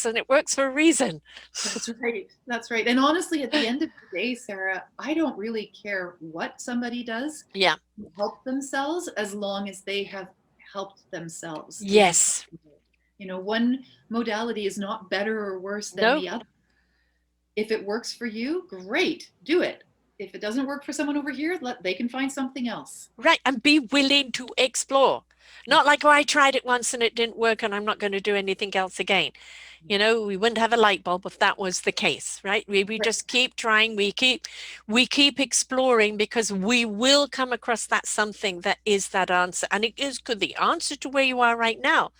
and it works for a reason. that's right. That's right. And honestly, at the end of the day, Sarah, I don't really care what somebody does Yeah. to help themselves as long as they have helped themselves in Yes. some way. One modality is not better or worse than No. the other. If it works for you, great, do it. If it doesn't work for someone over here, they can find something else. Right. And be willing to explore. Yeah, Not like, oh, I tried it once and it didn't work and I'm not going to do anything else again. We wouldn't have a light bulb if that was the case, right? We right. just keep trying, we keep exploring because we will come across that something that is that answer. And it is good the answer to where you are right now.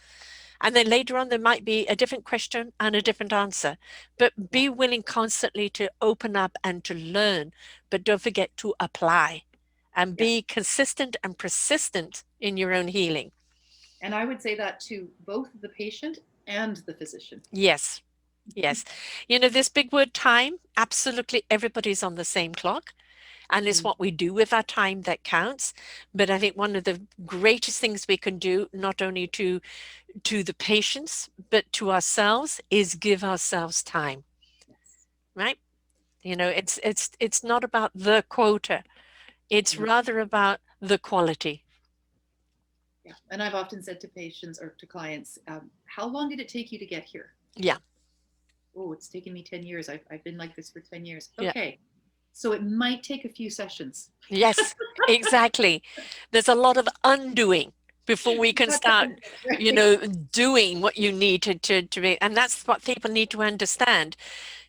And then later on, there might be a different question and a different answer. But Yeah, be willing constantly to open up and to learn. But don't forget to apply and yeah. be consistent and persistent in your own healing. And I would say that to both the patient and the physician. Yes, yes. This big word time, absolutely everybody's on the same clock. And it's Mm, what we do with our time that counts. But I think one of the greatest things we can do, not only to the patients, but to ourselves, is give ourselves time, yes. right? It's not about the quota. It's Mm, rather about the quality. yeah. And I've often said to patients or to clients, how long did it take you to get here? Yeah, Oh, it's taken me 10 years. I've been like this for 10 years. yeah. Okay. So it might take a few sessions. Yes, exactly. There's a lot of undoing before we can start, Right? doing what you need to be. And that's what people need to understand.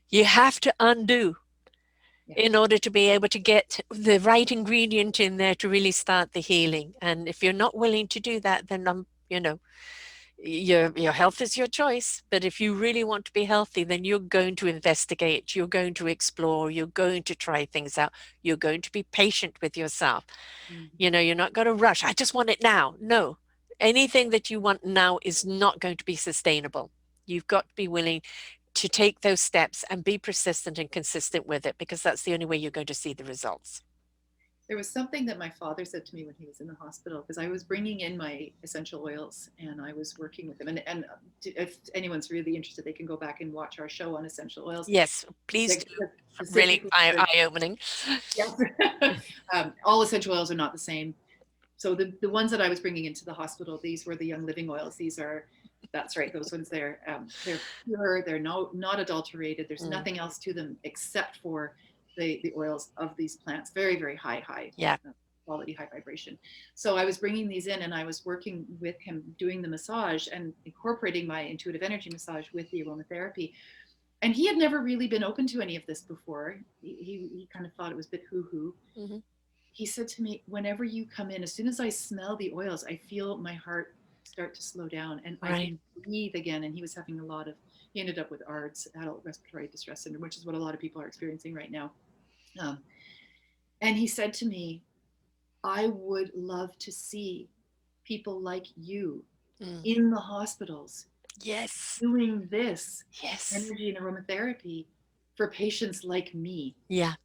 You have to undo Yeah. in order to be able to get the right ingredient in there to really start the healing. And if you're not willing to do that, then your health is your choice. But if you really want to be healthy, then you're going to investigate, you're going to explore, you're going to try things out, you're going to be patient with yourself. Mhm. You're not going to rush. I just want it now. No, anything that you want now is not going to be sustainable. You've got to be willing to take those steps and be persistent and consistent with it, because that's the only way you're going to see the results. There was something that my father said to me when he was in the hospital because I was bringing in my essential oils and I was working with him. And if anyone's really interested, they can go back and watch our show on essential oils. Yes, please Like, do. Really specifically, eye-opening. yes. All essential oils are not the same. So the ones that I was bringing into the hospital, these were the Young Living oils. These are, that's right, those ones there. They're pure. They're not adulterated. There's Mm, nothing else to them except for the oils of these plants. Very, very high yeah. quality, high vibration. So I was bringing these in and I was working with him doing the massage and incorporating my intuitive energy massage with the aromatherapy. And he had never really been open to any of this before. He kind of thought it was a bit hoo-hoo. Hmm. He said to me, whenever you come in, as soon as I smell the oils, I feel my heart start to slow down and I Right. can breathe again. And he was having he ended up with ARDS, adult respiratory distress syndrome, which is what a lot of people are experiencing right now. Um, and he said to me, I would love to see people like you Mm. in the hospitals Yes. doing this Yes. energy and aromatherapy for patients like me. Yeah.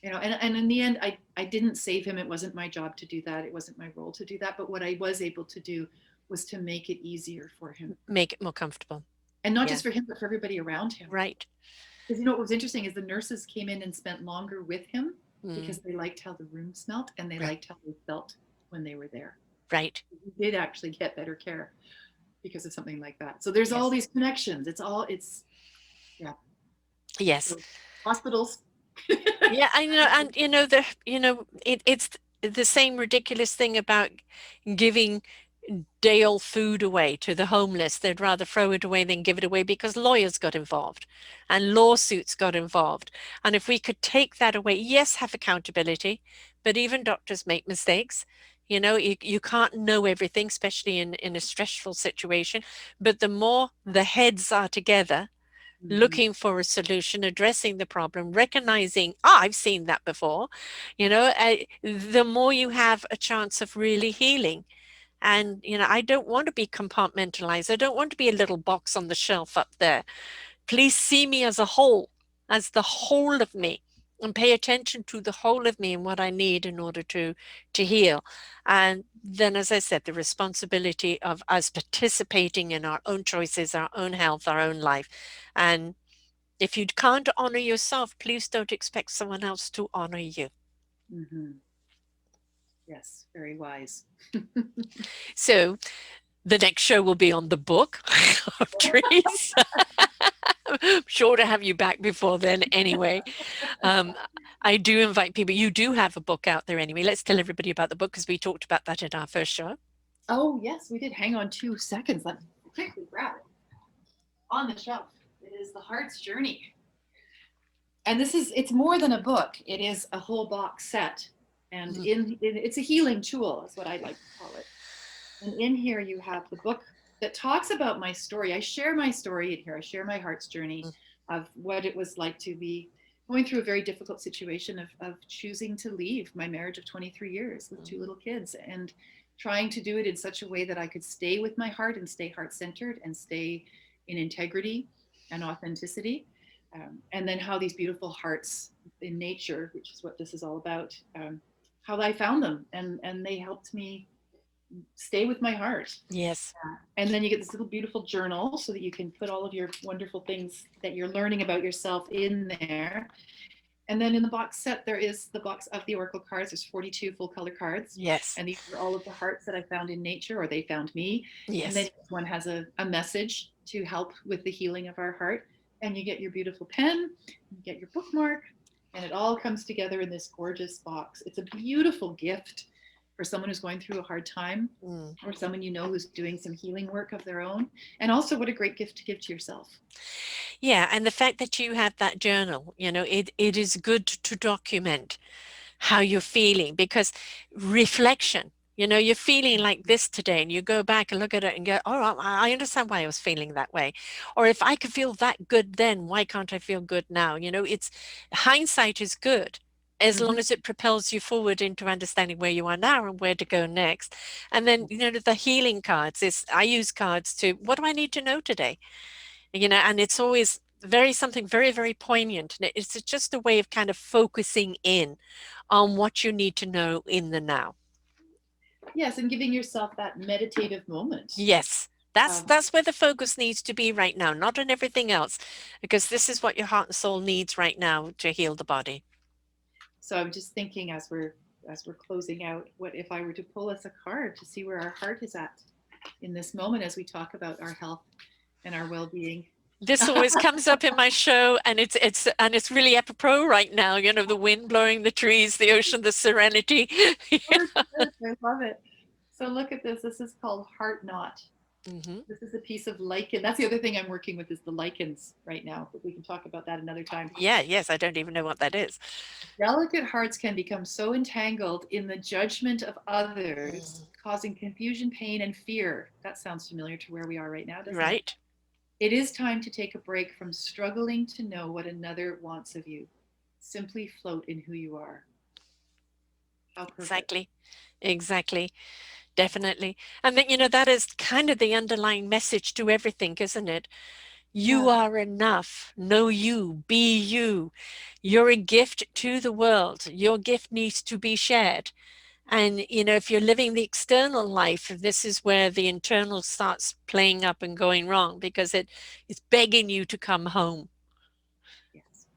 And in the end, I didn't save him. It wasn't my job to do that. It wasn't my role to do that. But what I was able to do was to make it easier for him. Make it more comfortable. And not Yeah. just for him, but for everybody around him. Right. Because what was interesting is the nurses came in and spent longer with him Mm. because they liked how the room smelt and they Right. liked how they felt when they were there. Right. He did actually get better care because of something like that. So there's all Yes. these connections. Yeah. Yes. So hospitals. Yeah, I know, and it's the same ridiculous thing about giving day old food away to the homeless. They'd rather throw it away than give it away because lawyers got involved and lawsuits got involved. And if we could take that away, yes, have accountability, but even doctors make mistakes. You can't know everything, especially in a stressful situation. But the more the heads are together, Mhm. looking for a solution, addressing the problem, recognizing, oh, I've seen that before, the more you have a chance of really healing. And, I don't want to be compartmentalized. I don't want to be a little box on the shelf up there. Please see me as a whole, as the whole of me, and pay attention to the whole of me and what I need in order to heal. And then, as I said, the responsibility of us participating in our own choices, our own health, our own life. And if you can't honor yourself, please don't expect someone else to honor you. Mhm. Yes, very wise. So the next show will be on the book of trees. I'm sure to have you back before then anyway. Um, I do invite people. You do have a book out there anyway. Let's tell everybody about the book because we talked about that in our first show. Oh, yes, we did. Hang on 2 seconds. Let me quickly grab it on the shelf. It is The Heart's Journey. And it's more than a book. It is a whole box set. And Mm, it's a healing tool, is what I like to call it. And in here you have the book that talks about my story. I share my story in here. I share my heart's journey mm, of what it was like to be going through a very difficult situation of choosing to leave my marriage of 23 years with two mhm. little kids, and trying to do it in such a way that I could stay with my heart and stay heart centered and stay in integrity and authenticity. And then how these beautiful hearts in nature, which is what this is all about, how I found them, and they helped me stay with my heart. Yes. And then you get this little beautiful journal so that you can put all of your wonderful things that you're learning about yourself in there. And then in the box set, there is the box of the Oracle cards. There's 42 full color cards. Yes. And these are all of the hearts that I found in nature, or they found me. And then Yes. each one has a message to help with the healing of our heart. And you get your beautiful pen, you get your bookmark, and it all comes together in this gorgeous box. It's a beautiful gift for someone who's going through a hard time, Mm. or someone you know who's doing some healing work of their own. And also, what a great gift to give to yourself. Yeah, and the fact that you have that journal, it is good to document how you're feeling because reflection, you're feeling like this today and you go back and look at it and go, oh, I understand why I was feeling that way. Or if I could feel that good then, why can't I feel good now? It's hindsight is good as Mm-hmm. long as it propels you forward into understanding where you are now and where to go next. And then, the healing cards is I use cards to what do I need to know today? And it's always something very, very poignant. And it's just a way of kind of focusing in on what you need to know in the now. Yes, and giving yourself that meditative moment. Yes, that's Um, that's where the focus needs to be right now, not on everything else, because this is what your heart and soul needs right now to heal the body. so I'm just thinking as we're closing out, what if I were to pull us a card to see where our heart is at in this moment as we talk about our health and our well-being. This always comes up in my show, and it's really apropos right now. The wind blowing the trees, the ocean, the serenity. I love it. So look at this. This is called Heart Knot. Hmm. This is a piece of lichen. That's the other thing I'm working with is the lichens right now, but we can talk about that another time. Yeah, yes, I don't even know what that is. Delicate hearts can become so entangled in the judgment of others, Mm. causing confusion, pain, and fear. That sounds familiar to where we are right now, doesn't it? Right. It is time to take a break from struggling to know what another wants of you. Simply float in who you are. How perfect. Exactly. Exactly. Definitely. And then, that is kind of the underlying message to everything, isn't it? You Yeah. are enough. Know you. Be you. You're a gift to the world. Your gift needs to be shared. And, if you're living the external life, this is where the internal starts playing up and going wrong because it's begging you to come home. Yes.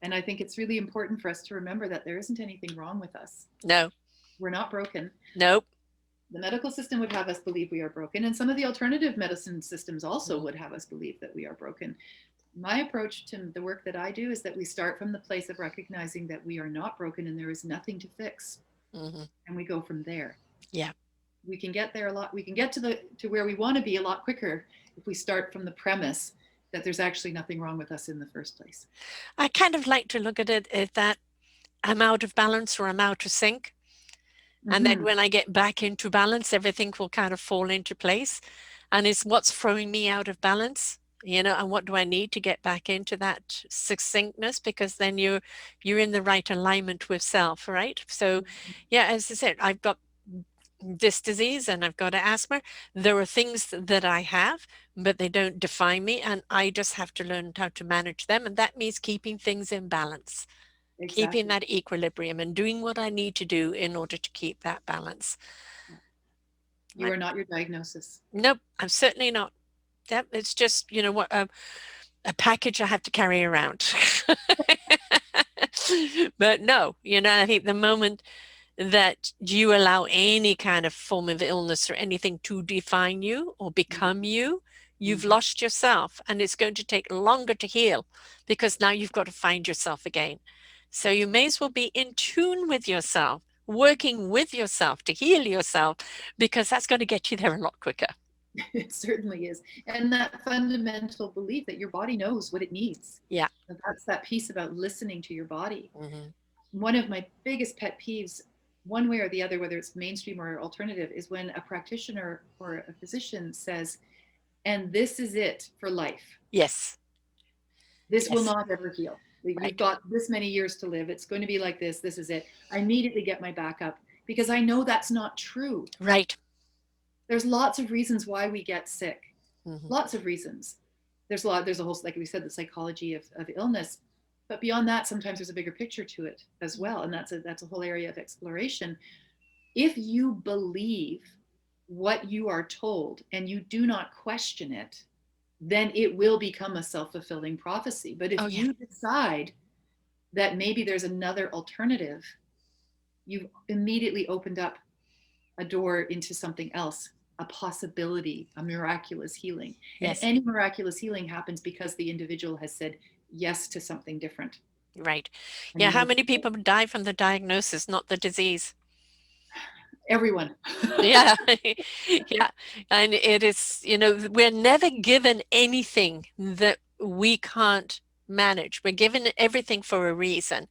And I think it's really important for us to remember that there isn't anything wrong with us. No, We're not broken. nope. The medical system would have us believe we are broken, and some of the alternative medicine systems also Mm, would have us believe that we are broken. My approach to the work that I do is that we start from the place of recognizing that we are not broken and there is nothing to fix, mhm. and we go from there. Yeah. We can get there a lot. We can get to where we want to be a lot quicker if we start from the premise that there's actually nothing wrong with us in the first place. I kind of like to look at it as that I'm out of balance or I'm out of sync. And then Hmm. when I get back into balance, everything will kind of fall into place. And it's what's throwing me out of balance, and what do I need to get back into that succinctness? Because then you're in the right alignment with self, right? So yeah, as I said, I've got this disease and I've got asthma. There are things that I have, but they don't define me, and I just have to learn how to manage them. And that means keeping things in balance, keeping Exactly. that equilibrium, and doing what I need to do in order to keep that balance. Yeah. You Right? are not your diagnosis. Nope, I'm certainly not. Yep, it's just, what, a package I have to carry around. But no, I think the moment that you allow any kind of form of illness or anything to define you or become you, you've Hmm. lost yourself, and it's going to take longer to heal because now you've got to find yourself again. So you may as well be in tune with yourself, working with yourself to heal yourself, because that's going to get you there a lot quicker. It certainly is. And that fundamental belief that your body knows what it needs. Yeah. And that's that piece about listening to your body. Hmm. One of my biggest pet peeves, one way or the other, whether it's mainstream or alternative, is when a practitioner or a physician says, and this is it for life. Yes. This will Yes. not ever heal. You've Right. got this many years to live. It's going to be like this. This is it. I immediately get my back up because I know that's not true. Right. There's lots of reasons why we get sick. Hmm. Lots of reasons. There's a whole, like we said, the psychology of illness. But beyond that, sometimes there's a bigger picture to it as well. And that's a whole area of exploration. If you believe what you are told and you do not question it, then it will become a self-fulfilling prophecy. But Oh, if yeah. you decide that maybe there's another alternative, you've immediately opened up a door into something else, a possibility, a miraculous healing. And Yes. any miraculous healing happens because the individual has said yes to something different. Right. And Yeah. you How move many forward. people die from the diagnosis, not the disease? Everyone. Yeah. Yeah. And it is, we're never given anything that we can't manage. We're given everything for a reason.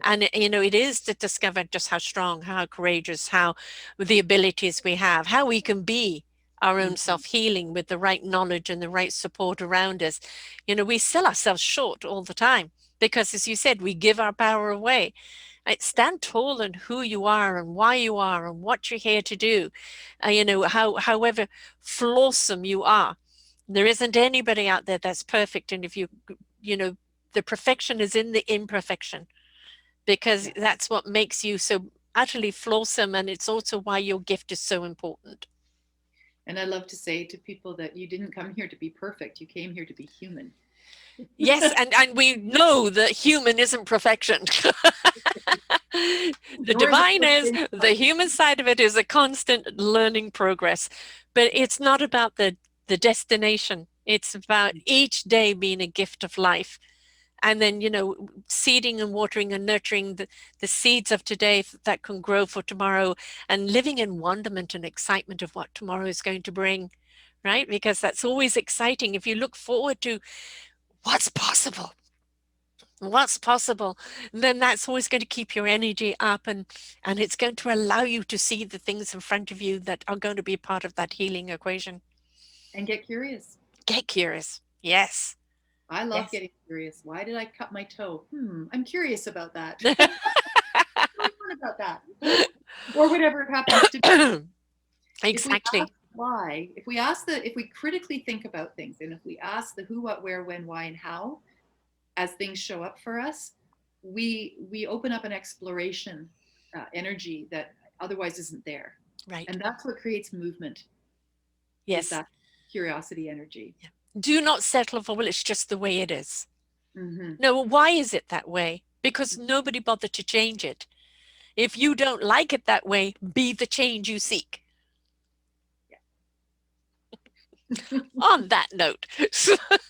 And, it is to discover just how strong, how courageous, how the abilities we have, how we can be our own Mhm. self-healing with the right knowledge and the right support around us. We sell ourselves short all the time because, as you said, we give our power away. Right? Stand tall in who you are and why you are and what you're here to do. However flawsome you are, there isn't anybody out there that's perfect. And if you know, the perfection is in the imperfection, because Yes. that's what makes you so utterly flawsome. And it's also why your gift is so important. And I love to say to people that you didn't come here to be perfect, you came here to be human. Yes, and we know that human isn't perfection. The Nor is it divine is, perfect. the human side of it is a constant learning progress. But it's not about the destination. It's about each day being a gift of life. And then, seeding and watering and nurturing the seeds of today that can grow for tomorrow, and living in wonderment and excitement of what tomorrow is going to bring, right? Because that's always exciting. If you look forward to what's possible, what's possible, then that's always going to keep your energy up, and it's going to allow you to see the things in front of you that are going to be part of that healing equation. And get curious. Get curious. Yes. I love Yes. getting curious. Why did I cut my toe? I'm curious about that. What about that? Or whatever it happens to be. If we ask Exactly. why, if we critically think about things, and if we ask the who, what, where, when, why, and how as things show up for us, we open up an exploration energy that otherwise isn't there, Right. and that's what creates movement. Is Yes. that curiosity energy? Yeah. Do not settle for, well, it's just the way it is. Hmm. No, why is it that way? Because nobody bothered to change it. If you don't like it that way, be the change you seek. On that note.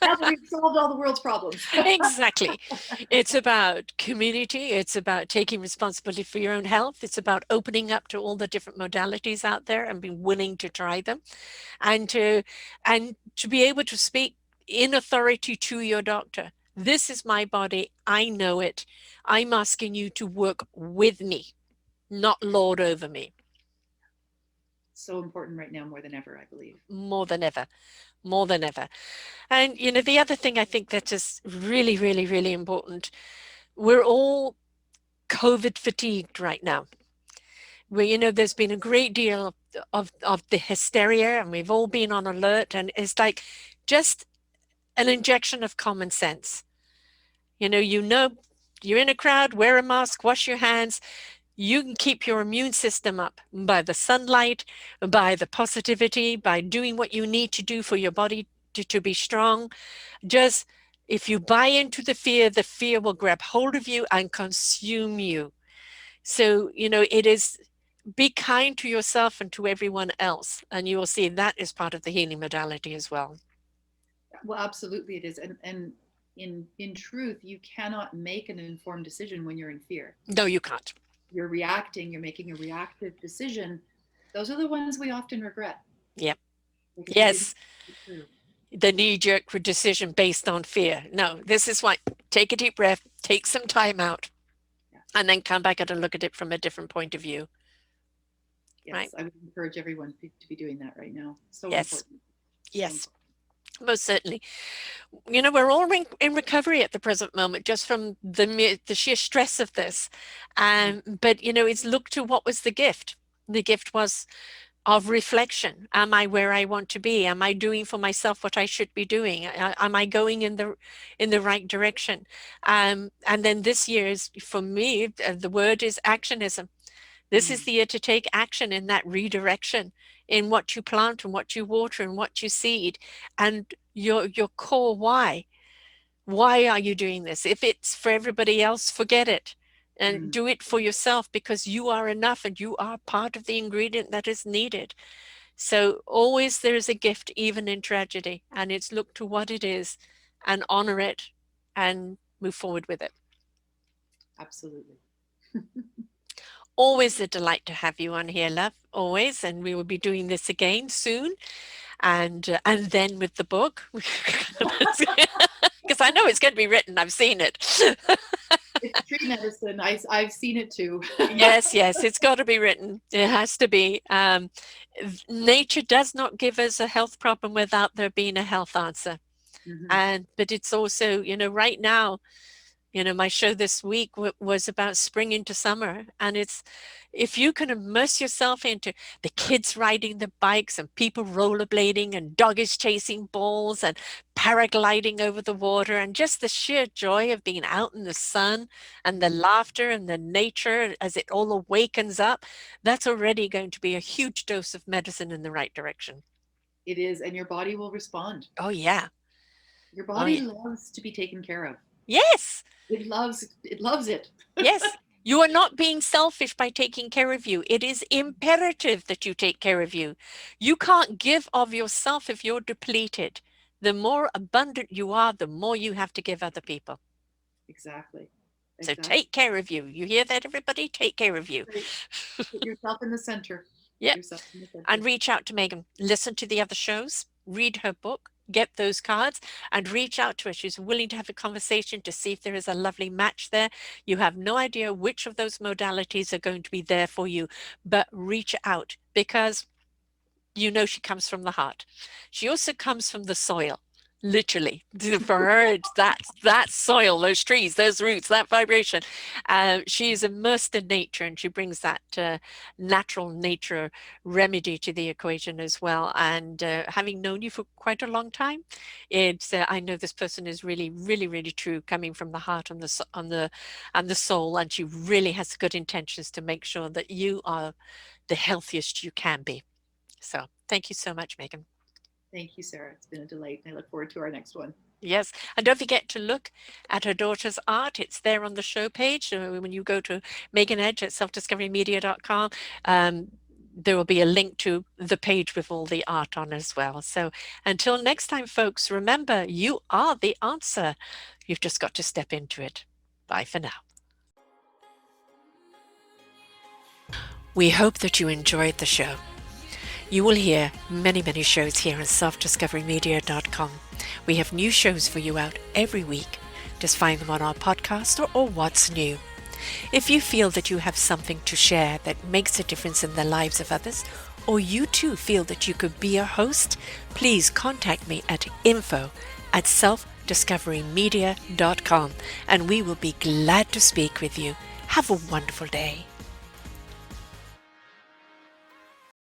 Now that we've solved all the world's problems. Exactly. It's about community. It's about taking responsibility for your own health. It's about opening up to all the different modalities out there and being willing to try them, and to be able to speak in authority to your doctor. This is my body. I know it. I'm asking you to work with me, not lord over me. so important right now more than ever, I believe. more than ever, more than ever. And, the other thing I think that is really, really, really important, we're all COVID fatigued right now. Where, there's been a great deal of the hysteria and we've all been on alert, and it's like just an injection of common sense. You're in a crowd, wear a mask, wash your hands. You can keep your immune system up by the sunlight, by the positivity, by doing what you need to do for your body to be strong. Just if you buy into the fear will grab hold of you and consume you. So, it is be kind to yourself and to everyone else. And you will see that is part of the healing modality as well. Well, absolutely it is. And in truth, you cannot make an informed decision when you're in fear. No, you can't. You're reacting, you're making a reactive decision. Those are the ones we often regret. Yep. Because we didn't Yes. think it through. The knee-jerk decision based on fear. No, this is why take a deep breath, take some time out, Yes. and then come back and look at it from a different point of view. Yes, Right? I would encourage everyone to be doing that right now. So Yes. important. So Yes. important. Most certainly. We're all in recovery at the present moment, just from the sheer stress of this. But, it's look to what was the gift. The gift was of reflection. Am I where I want to be? Am I doing for myself what I should be doing? Am I going in the right direction? And then this year is, for me, the word is actionism. This is Mm. the year to take action in that redirection, in what you plant and what you water and what you seed, and your core why. Why are you doing this? If it's for everybody else, forget it. And Mm. do it for yourself, because you are enough and you are part of the ingredient that is needed. So always there is a gift, even in tragedy, and it's look to what it is and honor it and move forward with it. Absolutely. Always a delight to have you on here, love. Always, and we will be doing this again soon, and then with the book, because I know it's going to be written. I've seen it. It's tree medicine. I've seen it too. Yes, yes, it's got to be written. It has to be. Nature does not give us a health problem without there being a health answer. Hmm. But it's also, right now, my show this week was about spring into summer. And it's, if you can immerse yourself into the kids riding the bikes and people rollerblading and doggies chasing balls and paragliding over the water, and just the sheer joy of being out in the sun and the Hmm. laughter and the nature as it all awakens up, that's already going to be a huge dose of medicine in the right direction. It is, and your body will respond. Oh, yeah. Your Oh, body yeah. loves to be taken care of. Yes. It loves it. Yes, you are not being selfish by taking care of you. It is imperative that you take care of you. You can't give of yourself if you're depleted. The more abundant you are, the more you have to give other people. Exactly. So Exactly. take care of you. You hear that, everybody? Take care of you. Right. Put yourself in the center. Put Yep. yourself in the And center. reach out to Megan. Listen to the other shows, read her book, get those cards, and reach out to her. She's willing to have a conversation to see if there is a lovely match there. You have no idea which of those modalities are going to be there for you, but reach out, because she comes from the heart. She also comes from the soil. Literally, for her, it's that soil, those trees, those roots, that vibration. She is immersed in nature, and she brings that natural nature remedy to the equation as well. And having known you for quite a long time, it's I know this person is really, really, really true, coming from the heart and the soul, and she really has good intentions to make sure that you are the healthiest you can be. So thank you so much, Megan. Thank you, Sarah. It's been a delight. I look forward to our next one. Yes, and don't forget to look at her daughter's art. It's there on the show page. When you go to Megan Edge at selfdiscoverymedia.com, there will be a link to the page with all the art on as well. So until next time, folks, remember, you are the answer. You've just got to step into it. Bye for now. We hope that you enjoyed the show. You will hear many, many shows here on selfdiscoverymedia.com. We have new shows for you out every week. Just find them on our podcast or What's New. If you feel that you have something to share that makes a difference in the lives of others, or you too feel that you could be a host, please contact me at info@selfdiscoverymedia.com and we will be glad to speak with you. Have a wonderful day.